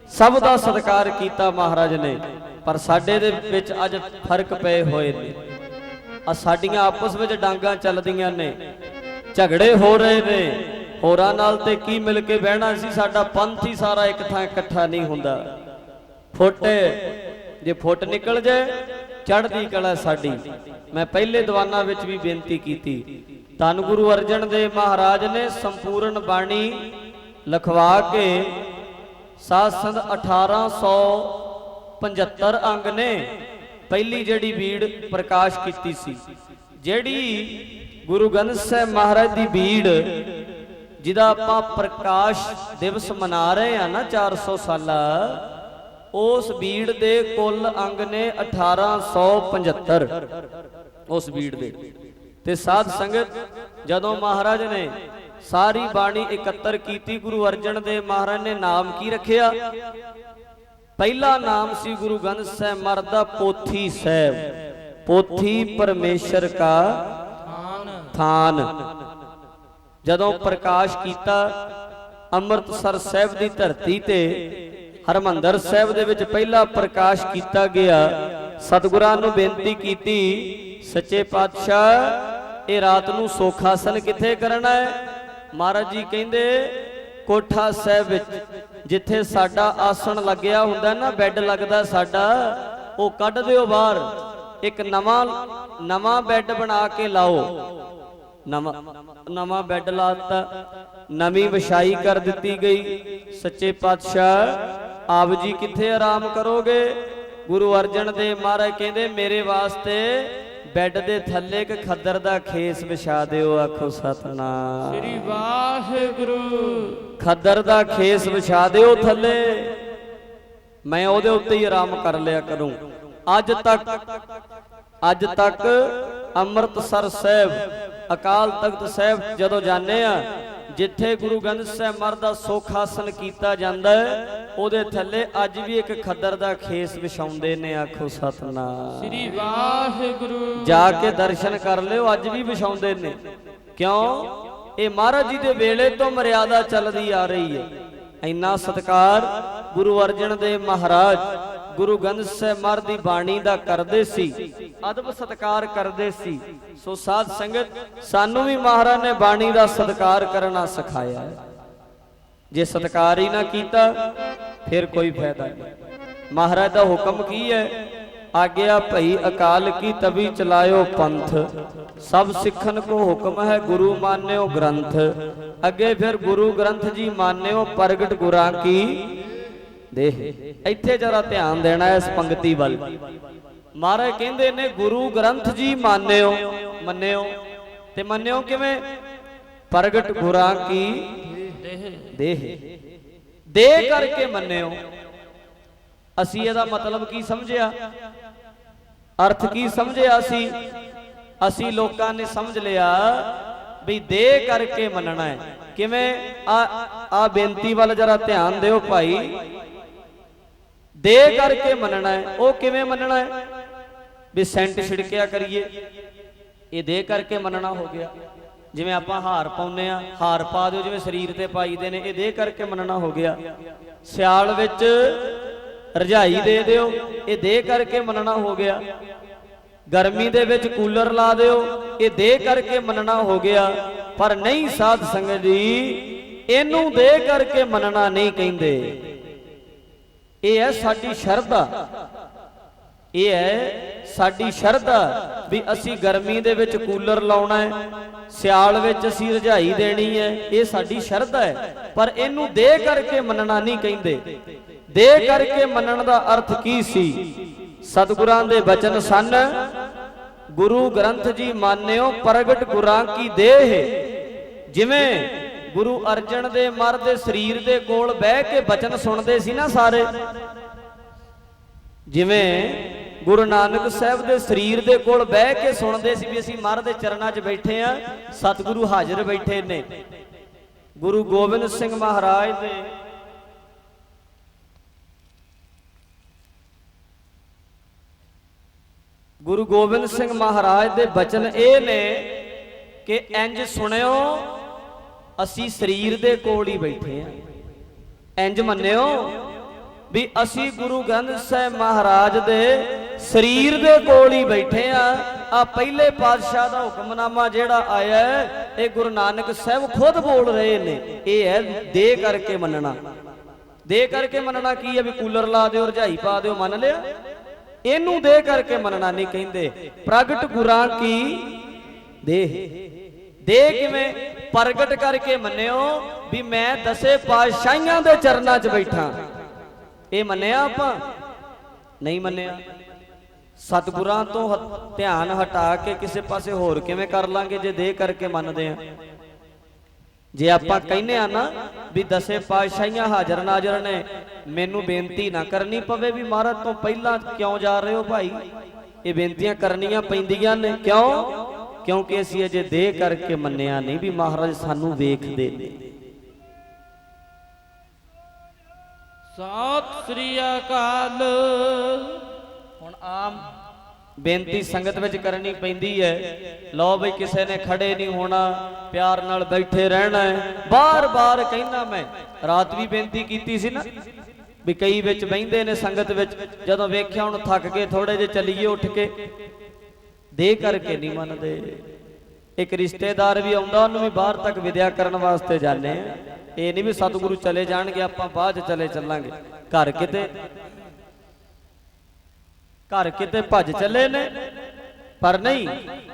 ਸਭ ਦਾ ਸਤਿਕਾਰ ਕੀਤਾ ਮਹਾਰਾਜ ਨੇ। ਪਰ ਸਾਡੇ ਦੇ ਵਿੱਚ ਅੱਜ ਫਰਕ ਪਏ ਹੋਏ ਨੇ, ਆ ਸਾਡੀਆਂ ਆਪਸ ਵਿੱਚ ਡਾਂਗਾਂ ਚੱਲਦੀਆਂ ਨੇ, ਝਗੜੇ ਹੋ ਰਹੇ ਨੇ। ਹੋਰਾਂ ਨਾਲ ਤੇ ਕੀ ਮਿਲ ਕੇ ਬਹਿਣਾ ਸੀ, ਸਾਡਾ ਪੰਥ ਹੀ ਸਾਰਾ ਇੱਕ ਥਾਂ ਇਕੱਠਾ ਨਹੀਂ ਹੁੰਦਾ। ਫੁੱਟ ਜੇ ਫੁੱਟ ਨਿਕਲ ਜਾਏ ਚੜ੍ਹਦੀ ਕਲਾ ਸਾਡੀ। ਮੈਂ ਪਹਿਲੇ ਦੀਵਾਨਾਂ ਵਿੱਚ ਵੀ ਬੇਨਤੀ ਕੀਤੀ, ਧੰਨ ਗੁਰੂ ਅਰਜਨ ਦੇਵ ਮਹਾਰਾਜ ਨੇ ਸੰਪੂਰਨ ਬਾਣੀ ਲਿਖਵਾ ਕੇ ਸਾਧ ਸੰਗਤ 1875 ਅੰਗ ਨੇ ਪਹਿਲੀ ਜਿਹੜੀ ਬੀੜ ਪ੍ਰਕਾਸ਼ ਕੀਤੀ ਸੀ। ਜਿਹੜੀ ਗੁਰੂ ਗ੍ਰੰਥ ਸਾਹਿਬ ਮਹਾਰਾਜ ਦੀ ਬੀੜ ਜਿਹਦਾ ਆਪਾਂ ਪ੍ਰਕਾਸ਼ ਦਿਵਸ ਮਨਾ ਰਹੇ ਆ ਨਾ 400 ਸਾਲਾ, ਉਸ ਬੀੜ ਦੇ ਕੁੱਲ ਅੰਗ ਨੇ 1875 ਉਸ ਬੀੜ ਦੇ। ਤੇ ਸਾਧ ਸੰਗਤ ਜਦੋਂ ਮਹਾਰਾਜ ਨੇ ਸਾਰੀ ਬਾਣੀ ਇਕੱਤਰ ਕੀਤੀ, ਗੁਰੂ ਅਰਜਨ ਦੇਵ ਮਹਾਰਾਜ ਨੇ ਨਾਮ ਕੀ ਰੱਖਿਆ? ਪਹਿਲਾ ਨਾਮ ਸੀ ਗੁਰੂ ਗ੍ਰੰਥ ਸਾਹਿਬ ਮਹਾਰਾਜ ਦਾ ਪੋਥੀ ਸਾਹਿਬ, ਪੋਥੀ ਪਰਮੇਸ਼ਰ ਕਾ ਥਾਨ। ਜਦੋਂ ਪ੍ਰਕਾਸ਼ ਕੀਤਾ ਅੰਮ੍ਰਿਤਸਰ ਸਾਹਿਬ ਦੀ ਧਰਤੀ ਤੇ, ਹਰਮੰਦਰ ਸਾਹਿਬ ਦੇ ਵਿੱਚ ਪਹਿਲਾ ਪ੍ਰਕਾਸ਼ ਕੀਤਾ ਗਿਆ। ਸਤਿਗੁਰਾਂ ਨੂੰ ਬੇਨਤੀ ਕੀਤੀ, ਸੱਚੇ ਪਾਤਸ਼ਾਹ ਇਹ ਰਾਤ ਨੂੰ ਸੁਖ ਆਸਣ ਕਿੱਥੇ ਕਰਨਾ ਹੈ? ਮਹਾਰਾਜ ਜੀ ਕਹਿੰਦੇ ਕੋਠਾ ਸਾਹਿਬ ਵਿੱਚ, ਜਿੱਥੇ ਸਾਡਾ ਆਸਣ ਲੱਗਿਆ ਹੁੰਦਾ ਨਾ, ਬੈੱਡ ਲੱਗਦਾ ਸਾਡਾ, ਉਹ ਕੱਢ ਦਿਓ ਬਾਹਰ, ਇੱਕ ਨਵਾਂ ਬੈੱਡ ਬਣਾ ਕੇ ਲਾਓ। ਨਵਾਂ ਬੈੱਡ ਲਾਤਾ, ਨਵੀਂ ਵਿਛਾਈ ਕਰ ਦਿੱਤੀ ਗਈ। ਸੱਚੇ ਪਾਤਸ਼ਾਹ ਆਪ ਜੀ ਕਿੱਥੇ ਆਰਾਮ ਕਰੋਗੇ? ਗੁਰੂ ਅਰਜਨ ਦੇਵ ਮਹਾਰਾਜ ਕਹਿੰਦੇ ਮੇਰੇ ਵਾਸਤੇ ਬੈੱਡ ਦੇ ਥੱਲੇ ਇੱਕ ਖੱਦਰ ਦਾ ਖੇਸ ਵਿਛਾ ਦਿਓ। ਆਖੋ ਸਤਨਾਮ ਸ੍ਰੀ ਵਾਹਿਗੁਰੂ। ਖੱਦਰ ਦਾ ਖੇਸ ਵਿਛਾ ਦਿਓ ਥੱਲੇ, ਮੈਂ ਉਹਦੇ ਉੱਤੇ ਹੀ ਆਰਾਮ ਕਰ ਲਿਆ ਕਰੂੰ। ਅੱਜ ਤੱਕ ਅੰਮ੍ਰਿਤਸਰ ਸਾਹਿਬ, ਅਕਾਲ ਤਖਤ ਸਾਹਿਬ ਜਦੋਂ ਜਾਂਦੇ ਆ, ਜਿੱਥੇ ਗੁਰੂ ਗ੍ਰੰਥ ਸਾਹਿਬ ਮਹਾਰਾਜ ਦਾ ਸੁਖ ਆਸਣ ਕੀਤਾ ਜਾਂਦਾ ਹੈ, ਉਹਦੇ ਥੱਲੇ ਅੱਜ ਵੀ ਇੱਕ ਖੱਦਰ ਦਾ ਖੇਸ ਵਿਛਾਉਂਦੇ ਨੇ। ਆਖੋ ਸਤਨਾਮ ਸ੍ਰੀ ਵਾਹਿਗੁਰੂ। ਜਾ ਕੇ ਦਰਸ਼ਨ ਕਰ ਲਿਓ, ਅੱਜ ਵੀ ਵਿਛਾਉਂਦੇ ਨੇ। ਕਿਉਂ? ਇਹ ਮਹਾਰਾਜ ਜੀ ਦੇ ਵੇਲੇ ਤੋਂ ਮਰਿਆਦਾ ਚੱਲਦੀ ਆ ਰਹੀ ਹੈ। ਇੰਨਾ ਸਤਿਕਾਰ ਗੁਰੂ ਅਰਜਨ ਦੇਵ ਮਹਾਰਾਜ ਗੁਰੂ ਗ੍ਰੰਥ ਸਾਹਿਬ ਮਹਾਰਾਜ ਦੀ ਬਾਣੀ ਦਾ ਕਰਦੇ ਸੀ, ਅਦਬ ਸਤਿਕਾਰ ਕਰਦੇ ਸੀ। ਸੋ ਸਾਧ ਸੰਗਤ, ਸਾਨੂੰ ਵੀ ਮਹਾਰਾਜ ਨੇ ਬਾਣੀ ਦਾ ਸਤਿਕਾਰ ਕਰਨਾ ਸਿਖਾਇਆ ਹੈ। ਜੇ ਸਤਿਕਾਰ ਹੀ ਨਾ ਕੀਤਾ ਫਿਰ ਕੋਈ ਫਾਇਦਾ ਨਹੀਂ। ਮਹਾਰਾਜ ਦਾ ਹੁਕਮ ਕੀ ਹੈ? ਆਗਿਆ ਭਈ ਅਕਾਲ ਕੀ ਤਬੀ ਚਲਾਇਓ ਪੰਥ, ਸਭ ਸਿੱਖਣ ਕੋ ਹੁਕਮ ਹੈ ਗੁਰੂ ਮਾਨਿਓ ਗ੍ਰੰਥ। ਅੱਗੇ ਫਿਰ ਗੁਰੂ ਗ੍ਰੰਥ ਜੀ ਮਾਨਿਓ ਪ੍ਰਗਟ ਗੁਰਾਂ ਕੀ ਦੇਹ। ਇੱਥੇ ਜਰਾ ਧਿਆਨ ਦੇਣਾ ਇਸ ਪੰਕਤੀ ਵੱਲ। ਮਹਾਰਾਜ ਕਹਿੰਦੇ ਨੇ ਗੁਰੂ ਗ੍ਰੰਥ ਜੀ ਮੰਨਿਓ ਤੇ ਮੰਨਿਓ ਕਿਵੇਂ? ਪ੍ਰਗਟ ਗੁਰਾਂ ਕੀ ਦੇਹ, ਦੇਹ ਕਰਕੇ ਮੰਨਿਓ। ਅਸੀਂ ਇਹਦਾ ਮਤਲਬ ਕੀ ਸਮਝਿਆ? ਅਰਥ ਕੀ ਸਮਝਿਆ? ਅਸੀਂ ਲੋਕਾਂ ਨੇ ਸਮਝ ਲਿਆ ਵੀ ਦੇਹ ਕਰਕੇ ਮੰਨਣਾ ਹੈ। ਕਿਵੇਂ? ਆ ਬੇਨਤੀ ਵੱਲ ਜਰਾ ਧਿਆਨ ਦਿਓ ਭਾਈ। ਦੇਹ ਕਰਕੇ ਮੰਨਣਾ ਹੈ। ਉਹ ਕਿਵੇਂ ਮੰਨਣਾ ਹੈ? ਵੀ ਸੈਂਟ ਛਿੜਕਿਆ ਕਰੀਏ, ਇਹ ਦੇਹ ਕਰਕੇ ਮੰਨਣਾ ਹੋ ਗਿਆ। ਜਿਵੇਂ ਆਪਾਂ ਹਾਰ ਪਾਉਂਦੇ ਆ, ਹਾਰ ਪਾ ਦਿਓ ਜਿਵੇਂ ਸਰੀਰ ਤੇ ਪਾਈਦੇ ਨੇ, ਇਹ ਦੇਹ ਕਰਕੇ ਮੰਨਣਾ ਹੋ ਗਿਆ। ਸਿਆਲ ਵਿੱਚ ਰਜਾਈ ਦੇ ਦਿਓ, ਇਹ ਦੇਹ ਕਰਕੇ ਮੰਨਣਾ ਹੋ ਗਿਆ। ਗਰਮੀ ਦੇ ਵਿੱਚ ਕੂਲਰ ਲਾ ਦਿਓ, ਇਹ ਦੇਹ ਕਰਕੇ ਮੰਨਣਾ ਹੋ ਗਿਆ। ਪਰ ਨਹੀਂ ਸਾਧ ਸੰਗਤ ਜੀ, ਇਹਨੂੰ ਦੇਹ ਕਰਕੇ ਮੰਨਣਾ ਨਹੀਂ ਕਹਿੰਦੇ। ਇਹ ਹੈ ਸਾਡੀ ਸ਼ਰਧਾ, ਇਹ ਹੈ ਸਾਡੀ ਸ਼ਰਧਾ ਵੀ ਅਸੀਂ ਗਰਮੀ ਦੇ ਵਿੱਚ ਕੂਲਰ ਲਾਉਣਾ ਹੈ, ਸਿਆਲ ਵਿੱਚ ਅਸੀਂ ਰਜਾਈ ਦੇਣੀ ਹੈ। ਇਹ ਸਾਡੀ ਸ਼ਰਧਾ ਹੈ, ਪਰ ਇਹਨੂੰ ਦੇਹ ਕਰਕੇ ਮੰਨਣਾ ਨਹੀਂ ਕਹਿੰਦੇ। ਦੇਹ ਕਰਕੇ ਮੰਨਣ ਦਾ ਅਰਥ ਕੀ ਸੀ? ਸਤਿਗੁਰਾਂ ਦੇ ਬਚਨ ਸਨ, ਗੁਰੂ ਗ੍ਰੰਥ ਜੀ ਮਾਨਿਓ ਪ੍ਰਗਟ ਗੁਰਾਂ ਕੀ ਦੇਹ। ਜਿਵੇਂ ਗੁਰੂ ਅਰਜਨ ਦੇਵ ਮਹਾਰਾਜ ਦੇ ਸਰੀਰ ਦੇ ਕੋਲ ਬਹਿ ਕੇ ਬਚਨ ਸੁਣਦੇ ਸੀ ਨਾ ਸਾਰੇ, ਜਿਵੇਂ ਗੁਰੂ ਨਾਨਕ ਸਾਹਿਬ ਦੇ ਸਰੀਰ ਦੇ ਕੋਲ ਬਹਿ ਕੇ ਸੁਣਦੇ ਸੀ ਵੀ ਅਸੀਂ ਮਹਾਰਾਜ ਦੇ ਚਰਨਾਂ 'ਚ ਬੈਠੇ ਆ, ਸਤਿਗੁਰੂ ਹਾਜ਼ਰ ਬੈਠੇ ਨੇ। ਗੁਰੂ ਗੋਬਿੰਦ ਸਿੰਘ ਮਹਾਰਾਜ ਦੇ ਗੁਰੂ ਗੋਬਿੰਦ ਸਿੰਘ ਮਹਾਰਾਜ ਦੇ ਬਚਨ ਇਹ ਨੇ ਕਿ ਇੰਜ ਸੁਣਿਓ ਅਸੀਂ ਸਰੀਰ ਦੇ ਕੋਲ ਹੀ ਬੈਠੇ ਆ। ਇੰਜ ਮੰਨਿਓ ਵੀ ਅਸੀਂ ਗੁਰੂ ਗ੍ਰੰਥ ਸਾਹਿਬ ਮਹਾਰਾਜ ਦੇ ਸਰੀਰ ਦੇ ਕੋਲ ਹੀ ਬੈਠੇ ਆ। ਆ ਪਹਿਲੇ ਪਾਤਸ਼ਾਹ ਦਾ ਹੁਕਮਨਾਮਾ ਜਿਹੜਾ ਆਇਆ ਹੈ, ਇਹ ਗੁਰੂ ਨਾਨਕ ਸਾਹਿਬ ਖੁਦ ਬੋਲ ਰਹੇ ਨੇ। ਇਹ ਹੈ ਦੇਹ ਕਰਕੇ ਮੰਨਣਾ। ਦੇਹ ਕਰਕੇ ਮੰਨਣਾ ਕੀ ਹੈ? ਵੀ ਕੂਲਰ ਲਾ ਦਿਓ, ਰਜਾਈ ਪਾ ਦਿਓ, ਮੰਨ ਲਿਆ। ਇਹਨੂੰ ਦੇਹ ਕਰਕੇ ਮੰਨਣਾ ਨਹੀਂ ਕਹਿੰਦੇ। ਪ੍ਰਗਟ ਗੁਰਾਂ ਕੀ ਦੇਹ। ਦੇਹ ਕਿਵੇਂ? ਪ੍ਰਗਟ ਕਰਕੇ ਮੰਨਿਓ ਵੀ ਮੈਂ ਦਸੇ ਪਾਤਸ਼ਾਹੀਆਂ ਦੇ ਚਰਨਾਂ 'ਚ ਬੈਠਾ। ਇਹ ਮੰਨਿਆ ਆਪਾਂ? ਨਹੀਂ ਮੰਨਿਆ। ਸਤਿਗੁਰਾਂ ਤੋਂ ਧਿਆਨ ਹਟਾ ਕੇ ਕਿਸੇ ਪਾਸੇ ਹੋਰ ਕਿਵੇਂ ਕਰ ਲਾਂਗੇ ਜੇ ਦੇਹ ਕਰਕੇ ਮੰਨਦੇ ਆ? ਜੇ ਆਪਾਂ ਕਹਿੰਦੇ ਆ ਨਾ ਵੀ ਦਸੇ ਪਾਤਸ਼ਾਹੀਆਂ ਹਾਜ਼ਰ ਨਾਜ਼ਰ ਨੇ, ਮੈਨੂੰ ਬੇਨਤੀ ਨਾ ਕਰਨੀ ਪਵੇ ਵੀ ਮਹਾਰਾਜ ਤੋਂ ਪਹਿਲਾਂ ਕਿਉਂ ਜਾ ਰਹੇ ਹੋ ਭਾਈ? ਇਹ ਬੇਨਤੀਆਂ ਕਰਨੀਆਂ ਪੈਂਦੀਆਂ ਨੇ। ਕਿਉਂ? ਕਿਉਂਕਿ ਅਸੀਂ ਅਜੇ ਦੇਹ ਕਰਕੇ ਮੰਨਿਆ ਨਹੀਂ ਵੀ ਮਹਾਰਾਜ ਸਾਨੂੰ ਵੇਖਦੇ ਨੇ। ਸਤਿ ਸ੍ਰੀ ਅਕਾਲ। ਹੁਣ ਆਮ ਬੇਨਤੀ ਸੰਗਤ ਵਿੱਚ ਕਰਨੀ ਪੈਂਦੀ ਹੈ, ਲਓ ਬਈ ਕਿਸੇ ਨੇ ਖੜੇ ਨਹੀਂ ਹੋਣਾ, ਪਿਆਰ ਨਾਲ ਬੈਠੇ ਰਹਿਣਾ ਹੈ। ਬਾਰ-ਬਾਰ ਕਹਿੰਦਾ, ਮੈਂ ਰਾਤ ਵੀ ਬੇਨਤੀ ਕੀਤੀ ਸੀ ਨਾ ਵੀ ਕਈ ਵਿੱਚ ਬਹਿੰਦੇ ਨੇ ਸੰਗਤ ਵਿੱਚ, ਜਦੋਂ ਵੇਖਿਆ ਹੁਣ ਥੱਕ ਕੇ ਥੋੜੇ ਜਿਹੇ ਚੱਲੀਏ ਉੱਠ ਕੇ, ਦੇ ਕਰਕੇ ਨਹੀਂ ਮੰਨਦੇ। ਇੱਕ ਰਿਸ਼ਤੇਦਾਰ ਵੀ ਆਉਂਦਾ, ਉਹਨੂੰ ਵੀ ਬਾਹਰ ਤੱਕ ਵਿਦਿਆ ਕਰਨ ਵਾਸਤੇ ਜਾਂਦੇ ਆ। ਇਹ ਨਹੀਂ ਵੀ ਸਤਿਗੁਰੂ ਚਲੇ ਜਾਣਗੇ ਆਪਾਂ ਬਾਅਦ ਚ ਚਲੇ ਚੱਲਾਂਗੇ। ਘਰ ਕਿਤੇ ਭੱਜ ਚੱਲੇ ਨੇ, ਪਰ ਨਹੀਂ,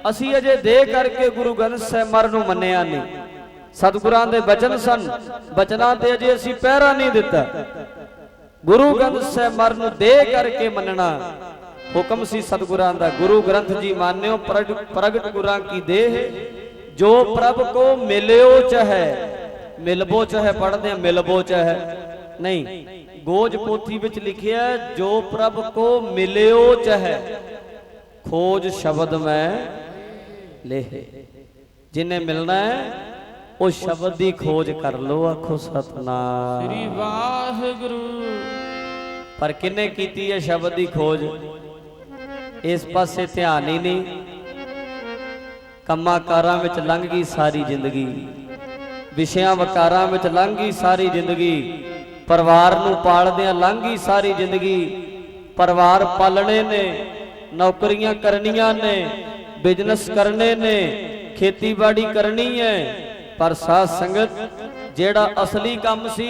ਅਸੀਂ ਅਜੇ ਦੇ ਕਰਕੇ ਗੁਰੂ ਗ੍ਰੰਥ ਸਾਹਿਬ ਮਰ ਨੂੰ ਮੰਨਿਆ ਨਹੀਂ। ਸਤਿਗੁਰਾਂ ਦੇ ਬਚਨ ਸਨ, ਬਚਨਾਂ ਤੇ ਅਜੇ ਅਸੀਂ ਪਹਿਰਾ ਨਹੀਂ ਦਿੱਤਾ। ਗੁਰੂ ਗ੍ਰੰਥ ਸਾਹਿਬ ਮਰ ਨੂੰ ਦੇ ਕਰਕੇ ਮੰਨਣਾ ਹੁਕਮ ਸੀ ਸਤਿਗੁਰਾਂ ਦਾ। ਗੁਰੂ ਗ੍ਰੰਥ ਜੀ ਮਾਨਿਓ ਪ੍ਰਗਟ ਗੁਰਾਂ ਕੀ ਦੇਹ, ਜੋ ਪ੍ਰਭ ਕੋ ਮਿਲਿਓ ਚਾਹੇ। ਮਿਲਬੋ ਚਾਹੇ ਪੜ੍ਹਦੇ ਆ, ਮਿਲਬੋ ਚਾਹੇ ਨਹੀਂ, ਗੋਜ ਪੋਥੀ ਵਿੱਚ ਲਿਖਿਆ ਜੋ ਪ੍ਰਭ ਕੋ ਮਿਲਿਓ ਚਾਹੇ, ਖੋਜ ਸ਼ਬਦ ਮੈਂ ਲੇਹ। ਜਿਨੇ ਮਿਲਣਾ ਹੈ ਉਹ ਸ਼ਬਦ ਦੀ ਖੋਜ ਕਰ ਲੋ। ਆਖੋ ਸਤਨਾਮ ਸ੍ਰੀ ਵਾਹਿਗੁਰੂ। ਪਰ ਕਿੰਨੇ ਕੀਤੀ ਹੈ ਸ਼ਬਦ ਦੀ ਖੋਜ? ਇਸ ਪਾਸੇ ਧਿਆਨ ਹੀ ਨਹੀਂ। ਕੰਮਾਂ ਕਾਰਾਂ ਵਿੱਚ ਲੰਘ ਗਈ ਸਾਰੀ ਜ਼ਿੰਦਗੀ, ਵਿਸ਼ਿਆਂ ਵਕਾਰਾਂ ਵਿੱਚ ਲੰਘ ਗਈ ਸਾਰੀ ਜ਼ਿੰਦਗੀ, ਪਰਿਵਾਰ ਨੂੰ ਪਾਲਦਿਆਂ ਲੰਘ ਗਈ ਸਾਰੀ ਜ਼ਿੰਦਗੀ। ਪਰਿਵਾਰ ਪਾਲਣੇ ਨੇ, ਨੌਕਰੀਆਂ ਕਰਨੀਆਂ ਨੇ, ਬਿਜ਼ਨਸ ਕਰਨੇ ਨੇ, ਖੇਤੀਬਾੜੀ ਕਰਨੀ ਹੈ। ਪਰ ਸਾਧ ਸੰਗਤ, ਜਿਹੜਾ ਅਸਲੀ ਕੰਮ ਸੀ,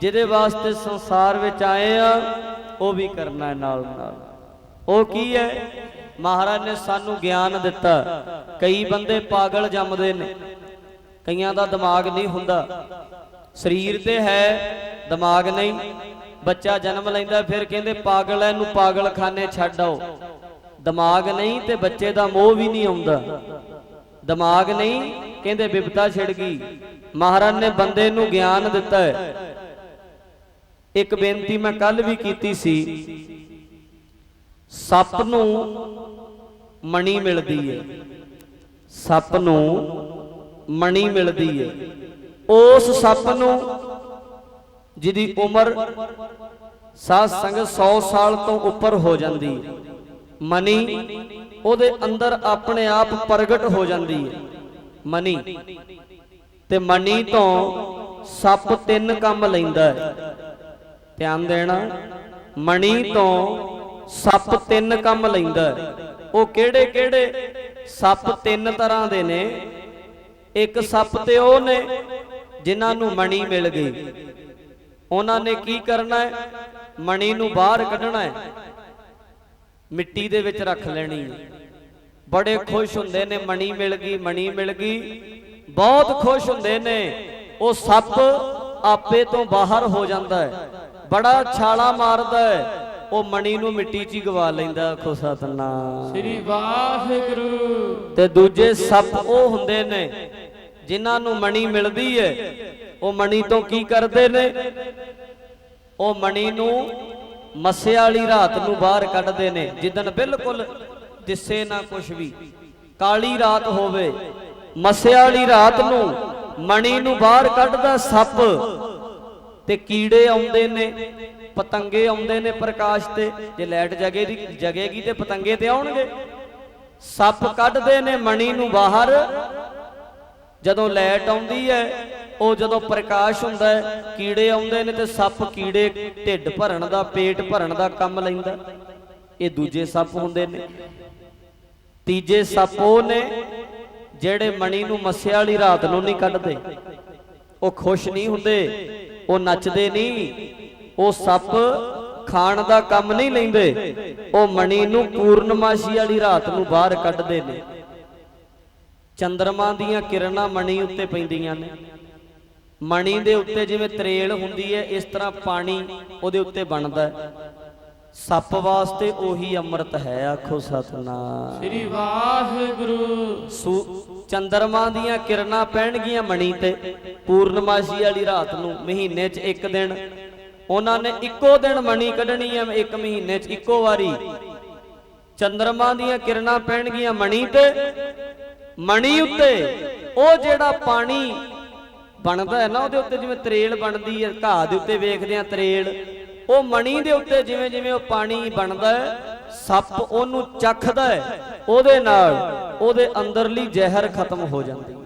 ਜਿਹਦੇ ਵਾਸਤੇ ਸੰਸਾਰ ਵਿੱਚ ਆਏ ਆ, ਉਹ ਵੀ ਕਰਨਾ ਹੈ ਨਾਲ ਨਾਲ। ਉਹ ਕੀ ਹੈ? ਮਹਾਰਾਜ ਨੇ ਸਾਨੂੰ ਗਿਆਨ ਦਿੱਤਾ। ਕਈ ਬੰਦੇ ਪਾਗਲ ਜੰਮਦੇ ਨੇ, ਕਈਆਂ ਦਾ ਦਿਮਾਗ ਨਹੀਂ ਹੁੰਦਾ। ਸਰੀਰ ਤੇ ਹੈ, ਦਿਮਾਗ ਨਹੀਂ। ਬੱਚਾ ਜਨਮ ਲੈਂਦਾ, ਫਿਰ ਕਹਿੰਦੇ ਪਾਗਲ ਹੈ, ਇਹਨੂੰ ਪਾਗਲਖਾਨੇ ਛੱਡ ਆਓ। ਦਿਮਾਗ ਨਹੀਂ ਤੇ ਬੱਚੇ ਦਾ ਮੋਹ ਵੀ ਨਹੀਂ ਆਉਂਦਾ। ਦਿਮਾਗ ਨਹੀਂ, ਕਹਿੰਦੇ ਬਿਪਤਾ ਛਿੜ ਗਈ। ਮਹਾਰਾਜ ਨੇ ਬੰਦੇ ਨੂੰ ਗਿਆਨ ਦਿੱਤਾ ਹੈ। ਇੱਕ ਬੇਨਤੀ ਮੈਂ ਕੱਲ ਵੀ ਕੀਤੀ ਸੀ, ਸੱਪ ਨੂੰ ਮਣੀ ਮਿਲਦੀ ਹੈ, ਸੱਪ ਨੂੰ ਮਣੀ ਮਿਲਦੀ ਹੈ। ਉਸ ਸੱਪ ਨੂੰ ਜਿਹਦੀ ਉਮਰ ਸਾਧ ਸੰਗਤ 100 ਸਾਲ ਤੋਂ ਉੱਪਰ ਹੋ ਜਾਂਦੀ ਹੈ, ਮਣੀ ਉਹਦੇ ਅੰਦਰ ਆਪਣੇ ਆਪ ਪ੍ਰਗਟ ਹੋ ਜਾਂਦੀ ਹੈ। ਮਣੀ ਤੇ ਮਣੀ ਤੋਂ ਸੱਪ 3 ਕੰਮ ਲੈਂਦਾ ਹੈ। ਧਿਆਨ ਦੇਣਾ, ਮਣੀ ਤੋਂ ਸੱਪ 3 ਕੰਮ ਲੈਂਦਾ ਹੈ। ਉਹ ਕਿਹੜੇ ਕਿਹੜੇ? ਸੱਪ 3 ਤਰ੍ਹਾਂ ਦੇ ਨੇ। ਇੱਕ ਸੱਪ ਤੇ ਉਹ ਨੇ ਜਿਨ੍ਹਾਂ ਨੂੰ ਮਣੀ ਮਿਲ ਗਈ। ਉਹਨਾਂ ਨੇ ਕੀ ਕਰਨਾ ਹੈ? ਮਣੀ ਨੂੰ ਬਾਹਰ ਕੱਢਣਾ ਹੈ, ਮਿੱਟੀ ਦੇ ਵਿੱਚ ਰੱਖ ਲੈਣੀ ਹੈ। ਬੜੇ ਖੁਸ਼ ਹੁੰਦੇ ਨੇ, ਮਣੀ ਮਿਲ ਗਈ, ਮਣੀ ਮਿਲ ਗਈ, ਬਹੁਤ ਖੁਸ਼ ਹੁੰਦੇ ਨੇ। ਉਹ ਸੱਪ ਆਪੇ ਤੋਂ ਬਾਹਰ ਹੋ ਜਾਂਦਾ ਹੈ, ਬੜਾ ਛਾਲਾ ਮਾਰਦਾ ਹੈ, ਉਹ ਮਣੀ ਨੂੰ ਮਿੱਟੀ 'ਚ ਹੀ ਗਵਾ ਲੈਂਦਾ। ਆਖੋ ਸਤਨਾਮ ਸ੍ਰੀ ਵਾਹਿਗੁਰੂ। ਤੇ ਦੂਜੇ ਸੱਪ ਉਹ ਹੁੰਦੇ ਨੇ ਜਿਨ੍ਹਾਂ ਨੂੰ ਮਣੀ ਮਿਲਦੀ ਹੈ। ਉਹ ਮਣੀ ਤੋਂ ਕੀ ਕਰਦੇ ਨੇ? ਉਹ ਮਣੀ ਨੂੰ ਮੱਸੇ ਵਾਲੀ ਰਾਤ ਨੂੰ ਬਾਹਰ ਕੱਢਦੇ ਨੇ, ਜਿੱਦਣ ਬਿਲਕੁਲ ਦਿਸੇ ਨਾ ਕੁਛ ਵੀ, ਕਾਲੀ ਰਾਤ ਹੋਵੇ। ਮੱਸੇ ਵਾਲੀ ਰਾਤ ਨੂੰ ਮਣੀ ਨੂੰ ਬਾਹਰ ਕੱਢਦਾ ਸੱਪ, ਤੇ ਕੀੜੇ ਆਉਂਦੇ ਨੇ, ਪਤੰਗੇ ਆਉਂਦੇ ਨੇ ਪ੍ਰਕਾਸ਼ ਤੇ। ਜੇ ਲਾਈਟ ਜਗੇਗੀ ਤੇ ਪਤੰਗੇ ਤੇ ਆਉਣਗੇ। ਸੱਪ ਕੱਢਦੇ ਨੇ ਮਣੀ ਨੂੰ ਬਾਹਰ। ਜਦੋਂ ਲਾਈਟ ਆਉਂਦੀ ਹੈ, ਉਹ ਜਦੋਂ ਪ੍ਰਕਾਸ਼ ਹੁੰਦਾ ਹੈ, ਕੀੜੇ ਆਉਂਦੇ ਨੇ ਤੇ ਸੱਪ ਕੀੜੇ ਢਿੱਡ ਭਰਨ ਦਾ, ਪੇਟ ਭਰਨ ਦਾ ਕੰਮ ਲੈਂਦਾ। ਇਹ ਦੂਜੇ ਸੱਪ ਹੁੰਦੇ ਨੇ। ਤੀਜੇ ਸੱਪ ਉਹ ਨੇ ਜਿਹੜੇ ਮਣੀ ਨੂੰ ਮੱਸੇ ਵਾਲੀ ਰਾਤ ਨੂੰ ਨਹੀਂ ਕੱਢਦੇ। ਉਹ ਖੁਸ਼ ਨਹੀਂ ਹੁੰਦੇ, ਉਹ ਨੱਚਦੇ ਨਹੀਂ, ਉਹ ਸੱਪ ਖਾਣ ਦਾ ਕੰਮ ਨਹੀਂ ਲੈਂਦੇ। ਉਹ ਮਣੀ ਨੂੰ ਪੂਰਨਮਾਸ਼ੀ ਵਾਲੀ ਰਾਤ ਨੂੰ ਬਾਹਰ ਕੱਢਦੇ ਨੇ। ਚੰਦਰਮਾ ਦੀਆਂ ਕਿਰਨਾਂ ਮਣੀ ਉੱਤੇ ਪੈਂਦੀਆਂ ਨੇ, ਮਣੀ ਦੇ ਉੱਤੇ ਜਿਵੇਂ ਤਰੇਲ ਹੁੰਦੀ ਹੈ, ਇਸ ਤਰ੍ਹਾਂ ਪਾਣੀ ਉਹਦੇ ਉੱਤੇ ਬਣਦਾ ਹੈ। ਸੱਪ ਵਾਸਤੇ ਉਹੀ ਅੰਮ੍ਰਿਤ ਹੈ। ਆਖੋ ਸਤਨਾਮ ਸ੍ਰੀ ਵਾਹਿਗੁਰੂ। ਚੰਦਰਮਾ ਦੀਆਂ ਕਿਰਨਾਂ ਪੈਣਗੀਆਂ ਮਣੀ ਤੇ ਪੂਰਨਮਾਸ਼ੀ ਵਾਲੀ ਰਾਤ ਨੂੰ। ਮਹੀਨੇ 'ਚ ਇੱਕ ਦਿਨ ਉਹਨਾਂ ਨੇ ਇੱਕੋ ਦਿਨ ਮਣੀ ਕੱਢਣੀ ਹੈ, ਇੱਕ ਮਹੀਨੇ 'ਚ ਇੱਕੋ ਵਾਰੀ। ਚੰਦਰਮਾ ਦੀਆਂ ਕਿਰਨਾਂ ਪੈਣਗੀਆਂ ਮਣੀ ਤੇ, ਮਣੀ ਉੱਤੇ ਉਹ ਜਿਹੜਾ ਪਾਣੀ ਬਣਦਾ ਹੈ ਨਾ, ਉਹਦੇ ਉੱਤੇ ਜਿਵੇਂ ਤਰੇਲ ਬਣਦੀ ਹੈ, ਘਾਹ ਦੇ ਉੱਤੇ ਵੇਖਦੇ ਆ ਤਰੇਲ, ਉਹ ਮਣੀ ਦੇ ਉੱਤੇ ਜਿਵੇਂ ਜਿਵੇਂ ਉਹ ਪਾਣੀ ਬਣਦਾ ਹੈ, ਸੱਪ ਉਹਨੂੰ ਚੱਖਦਾ ਹੈ, ਉਹਦੇ ਨਾਲ ਉਹਦੇ ਅੰਦਰਲੀ ਜ਼ਹਿਰ ਖਤਮ ਹੋ ਜਾਂਦੀ ਹੈ।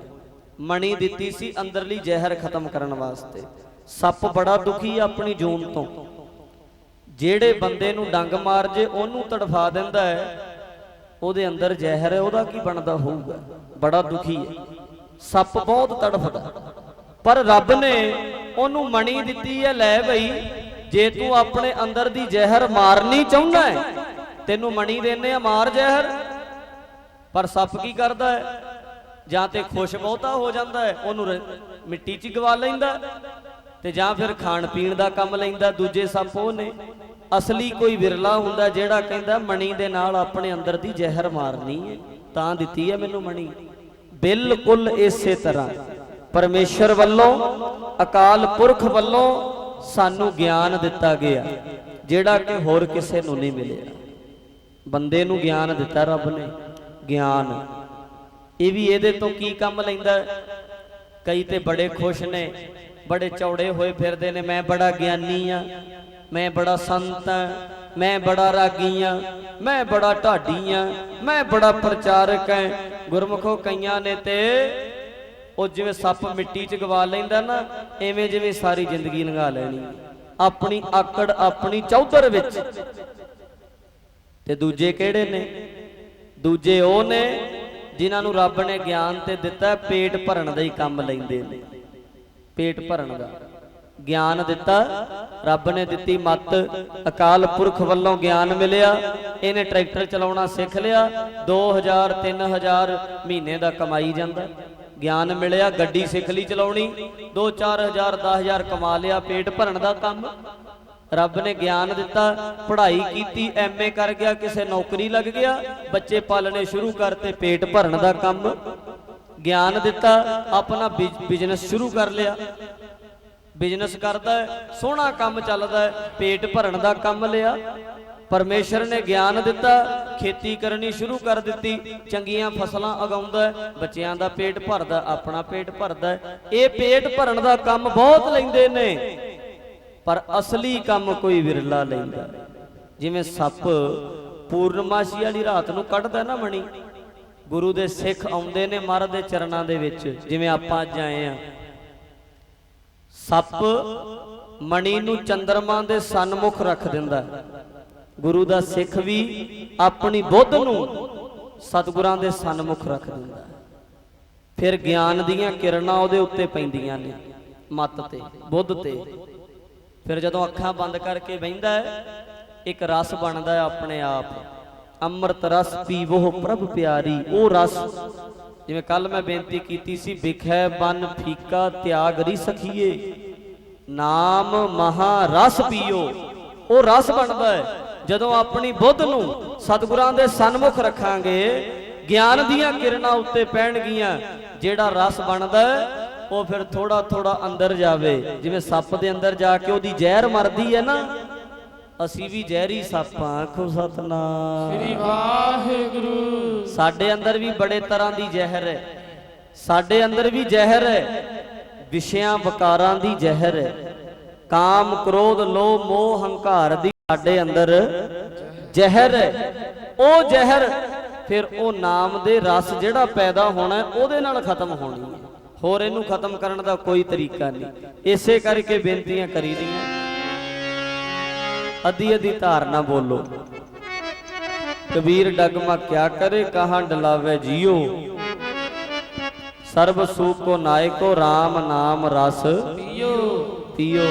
ਮਣੀ ਦਿੱਤੀ ਸੀ ਅੰਦਰਲੀ ਜ਼ਹਿਰ ਖਤਮ ਕਰਨ ਵਾਸਤੇ। ਸੱਪ ਬੜਾ ਦੁਖੀ ਆਪਣੀ ਜੂਨ ਤੋਂ। ਜਿਹੜੇ ਬੰਦੇ ਨੂੰ ਡੰਗ ਮਾਰ ਜੇ ਉਹਨੂੰ ਤੜਫਾ ਦਿੰਦਾ ਹੈ, ਉਹਦੇ ਅੰਦਰ ਜ਼ਹਿਰ ਹੈ, ਉਹਦਾ ਕੀ ਬਣਦਾ ਹੋਊਗਾ? ਬੜਾ ਦੁਖੀ ਹੈ ਸੱਪ, ਬਹੁਤ ਤੜਫਦਾ। ਪਰ ਰੱਬ ਨੇ ਉਹਨੂੰ ਮਣੀ ਦਿੱਤੀ ਹੈ, ਲੈ ਬਈ ਜੇ ਤੂੰ ਆਪਣੇ ਅੰਦਰ ਦੀ ਜ਼ਹਿਰ ਮਾਰਨੀ ਚਾਹੁੰਦਾ ਹੈ, ਤੈਨੂੰ ਮਣੀ ਦੇਣੇ ਆ, ਮਾਰ ਜ਼ਹਿਰ। ਪਰ ਸੱਪ ਕੀ ਕਰਦਾ ਹੈ? ਜਾਂ ਤੇ ਖੁਸ਼ ਬਹੁਤਾ ਹੋ ਜਾਂਦਾ ਹੈ, ਉਹਨੂੰ ਮਿੱਟੀ 'ਚ ਗਵਾ ਲੈਂਦਾ, ਤੇ ਜਾਂ ਫਿਰ ਖਾਣ ਪੀਣ ਦਾ ਕੰਮ ਲੈਂਦਾ। ਦੂਜੇ ਸੱਪ ਉਹ ਨੇ। ਅਸਲੀ ਕੋਈ ਵਿਰਲਾ ਹੁੰਦਾ ਜਿਹੜਾ ਕਹਿੰਦਾ ਮਣੀ ਦੇ ਨਾਲ ਆਪਣੇ ਅੰਦਰ ਦੀ ਜ਼ਹਿਰ ਮਾਰਨੀ ਹੈ, ਤਾਂ ਦਿੱਤੀ ਹੈ ਮੈਨੂੰ ਮਣੀ। ਬਿਲਕੁਲ ਇਸੇ ਤਰ੍ਹਾਂ ਪਰਮੇਸ਼ਰ ਵੱਲੋਂ, ਅਕਾਲ ਪੁਰਖ ਵੱਲੋਂ ਸਾਨੂੰ ਗਿਆਨ ਦਿੱਤਾ ਗਿਆ, ਜਿਹੜਾ ਕਿ ਹੋਰ ਕਿਸੇ ਨੂੰ ਨਹੀਂ ਮਿਲਿਆ। ਬੰਦੇ ਨੂੰ ਗਿਆਨ ਦਿੱਤਾ ਰੱਬ ਨੇ, ਗਿਆਨ। ਇਹ ਵੀ ਇਹਦੇ ਤੋਂ ਕੀ ਕੰਮ ਲੈਂਦਾ? ਕਈ ਤੇ ਬੜੇ ਖੁਸ਼ ਨੇ, ਬੜੇ ਚੌੜੇ ਹੋਏ ਫਿਰਦੇ ਨੇ, ਮੈਂ ਬੜਾ ਗਿਆਨੀ ਆ, ਮੈਂ ਬੜਾ ਸੰਤ ਆ, ਮੈਂ ਬੜਾ ਰਾਗੀ ਆ, ਮੈਂ ਬੜਾ ਢਾਡੀ ਆ, ਮੈਂ ਬੜਾ ਪ੍ਰਚਾਰਕ ਆ। ਗੁਰਮੁਖੋ ਕਈਆਂ ਨੇ ਤੇ ਉਹ ਜਿਵੇਂ ਸੱਪ ਮਿੱਟੀ 'ਚ ਗਵਾ ਲੈਂਦਾ ਨਾ, ਐਵੇਂ ਜਿਵੇਂ ਸਾਰੀ ਜ਼ਿੰਦਗੀ ਲੰਘਾ ਲੈਣੀ ਆਪਣੀ ਆਕੜ, ਆਪਣੀ ਚੌਧਰ ਵਿੱਚ। ਤੇ ਦੂਜੇ ਕਿਹੜੇ ਨੇ? ਦੂਜੇ ਉਹ ਨੇ ਜਿਨ੍ਹਾਂ ਨੂੰ ਰੱਬ ਨੇ ਗਿਆਨ ਤੇ ਦਿੱਤਾ, ਪੇਟ ਭਰਨ ਦਾ ਹੀ ਕੰਮ ਲੈਂਦੇ ਨੇ। ਪੇਟ ਭਰਨ ਦਾ ਗਿਆਨ ਦਿੱਤਾ ਰੱਬ ਨੇ, ਦਿੱਤੀ ਮੱਤ, ਅਕਾਲ ਪੁਰਖ ਵੱਲੋਂ ਗਿਆਨ ਮਿਲਿਆ। ਇਹਨੇ ਟਰੈਕਟਰ ਚਲਾਉਣਾ ਸਿੱਖ ਲਿਆ, 2000 3000 ਮਹੀਨੇ ਦਾ ਕਮਾਈ ਜਾਂਦਾ। ਗਿਆਨ ਮਿਲਿਆ, ਗੱਡੀ ਸਿੱਖ ਲਈ ਚਲਾਉਣੀ, 2-4000 10,000 ਕਮਾ ਲਿਆ। ਪੇਟ ਭਰਨ ਦਾ ਕੰਮ ਰੱਬ ਨੇ ਗਿਆਨ ਦਿੱਤਾ। ਪੜ੍ਹਾਈ ਕੀਤੀ, ਐਮਏ ਕਰ ਗਿਆ, ਕਿਸੇ ਨੌਕਰੀ ਲੱਗ ਗਿਆ, ਬੱਚੇ ਪਾਲਣੇ ਸ਼ੁਰੂ ਕਰਤੇ। ਪੇਟ ਭਰਨ ਦਾ ਕੰਮ ਗਿਆਨ ਦਿੱਤਾ। ਆਪਣਾ ਬਿਜ਼ਨਸ ਸ਼ੁਰੂ ਕਰ ਲਿਆ, ਬਿਜ਼ਨਸ ਕਰਦਾ ਹੈ, ਸੋਹਣਾ ਕੰਮ ਚੱਲਦਾ ਹੈ, ਪੇਟ ਭਰਨ ਦਾ ਕੰਮ ਲਿਆ। ਪਰਮੇਸ਼ਰ ਨੇ ਗਿਆਨ ਦਿੱਤਾ, ਖੇਤੀ ਕਰਨੀ ਸ਼ੁਰੂ ਕਰ ਦਿੱਤੀ, ਚੰਗੀਆਂ ਫਸਲਾਂ ਉਗਾਉਂਦਾ, ਬੱਚਿਆਂ ਦਾ ਪੇਟ ਭਰਦਾ, ਆਪਣਾ ਪੇਟ ਭਰਦਾ। ਇਹ ਪੇਟ ਭਰਨ ਦਾ ਕੰਮ ਬਹੁਤ ਲੈਂਦੇ ਨੇ, ਪਰ ਅਸਲੀ ਕੰਮ ਕੋਈ ਵਿਰਲਾ ਲੈਂਦਾ। ਜਿਵੇਂ ਸੱਪ ਪੂਰਨਮਾਸ਼ੀ ਵਾਲੀ ਰਾਤ ਨੂੰ ਕੱਢਦਾ ਨਾ ਮਣੀ, ਗੁਰੂ ਦੇ ਸਿੱਖ ਆਉਂਦੇ ਨੇ ਮਹਾਰਾਜ ਦੇ ਚਰਨਾਂ ਦੇ ਵਿੱਚ, ਜਿਵੇਂ ਆਪਾਂ ਅੱਜ ਆਏ ਆ। ਸੱਪ ਮਣੀ ਨੂੰ ਚੰਦਰਮਾ ਦੇ ਸਨਮੁਖ ਰੱਖ ਦਿੰਦਾ। ਗੁਰੂ ਦਾ ਸਿੱਖ ਵੀ ਆਪਣੀ ਬੁੱਧ ਨੂੰ ਸਤਿਗੁਰਾਂ ਦੇ ਸਨਮੁਖ ਰੱਖ ਦਿੰਦਾ। ਫਿਰ ਗਿਆਨ ਦੀਆਂ ਕਿਰਨਾਂ ਉਹਦੇ ਉੱਤੇ ਪੈਂਦੀਆਂ ਨੇ, ਮੱਤ ਤੇ, ਬੁੱਧ ਤੇ। ਫਿਰ ਜਦੋਂ ਅੱਖਾਂ ਬੰਦ ਕਰਕੇ ਬਹਿੰਦਾ ਹੈ, ਇੱਕ ਰਸ ਬਣਦਾ ਆਪਣੇ ਆਪ। ਅੰਮ੍ਰਿਤ ਰਸ ਪੀਵੋ ਪ੍ਰਭ ਪਿਆਰੀ। ਉਹ ਰਸ, ਜਿਵੇਂ ਕੱਲ ਮੈਂ ਬੇਨਤੀ ਕੀਤੀ ਸੀ, ਬਿਖੈ ਬਨ ਫੀਕਾ ਤਿਆਗ ਰੀ ਸਖੀਏ, ਨਾਮ ਮਹਾ ਰਸ ਪੀਓ। ਉਹ ਰਸ ਬਣਦਾ ਹੈ ਜਦੋਂ ਆਪਣੀ ਬੁੱਧ ਨੂੰ ਸਤਿਗੁਰਾਂ ਦੇ ਸਨਮੁਖ ਰੱਖਾਂਗੇ, ਗਿਆਨ ਦੀਆਂ ਕਿਰਨਾਂ ਉੱਤੇ ਪੈਣਗੀਆਂ। ਜਿਹੜਾ ਰਸ ਬਣਦਾ ਉਹ ਫਿਰ ਥੋੜਾ ਥੋੜਾ ਅੰਦਰ ਜਾਵੇ, ਜਿਵੇਂ ਸੱਪ ਦੇ ਅੰਦਰ ਜਾ ਕੇ ਉਹਦੀ ਜ਼ਹਿਰ ਮਰਦੀ ਹੈ ਨਾ, ਅਸੀਂ ਵੀ ਜ਼ਹਿਰੀ ਸੱਪ ਆਂ। ਆਖੋ ਸਤਨਾਮ ਸ੍ਰੀ ਵਾਹਿਗੁਰੂ। ਸਾਡੇ ਅੰਦਰ ਵੀ ਬੜੇ ਤਰ੍ਹਾਂ ਦੀ ਜ਼ਹਿਰ ਹੈ, ਸਾਡੇ ਅੰਦਰ ਵੀ ਜ਼ਹਿਰ ਹੈ, ਵਿਸ਼ਿਆਂ ਵਕਾਰਾਂ ਦੀ ਜ਼ਹਿਰ ਹੈ, ਕਾਮ ਕ੍ਰੋਧ ਲੋਭ ਮੋਹ ਹੰਕਾਰ ਦੀ ਸਾਡੇ ਅੰਦਰ ਜ਼ਹਿਰ ਹੈ। ਉਹ ਜ਼ਹਿਰ ਫਿਰ ਉਹ ਨਾਮ ਦੇ ਰਸ ਜਿਹੜਾ ਪੈਦਾ ਹੋਣਾ, ਉਹਦੇ ਨਾਲ ਖਤਮ ਹੋਣੀ ਹੈ। ਹੋਰ ਇਹਨੂੰ ਖਤਮ ਕਰਨ ਦਾ ਕੋਈ ਤਰੀਕਾ ਨਹੀਂ। ਇਸੇ ਕਰਕੇ ਬੇਨਤੀਆਂ ਕਰੀਦੀਆਂ, ਅੱਧੀ ਅੱਧੀ ਧਾਰਨਾ ਬੋਲੋ। ਕਬੀਰ ਡਗਮਾ ਕਿਆ ਕਰੇ, ਕਹਾਂ ਡਲਾਵੇ ਜੀਓ, ਸਰਬ ਸੁਖ ਕੋ ਨਾਇਕੋ, ਰਾਮ ਨਾਮ ਰਸ ਪੀਓ ਪੀਓ।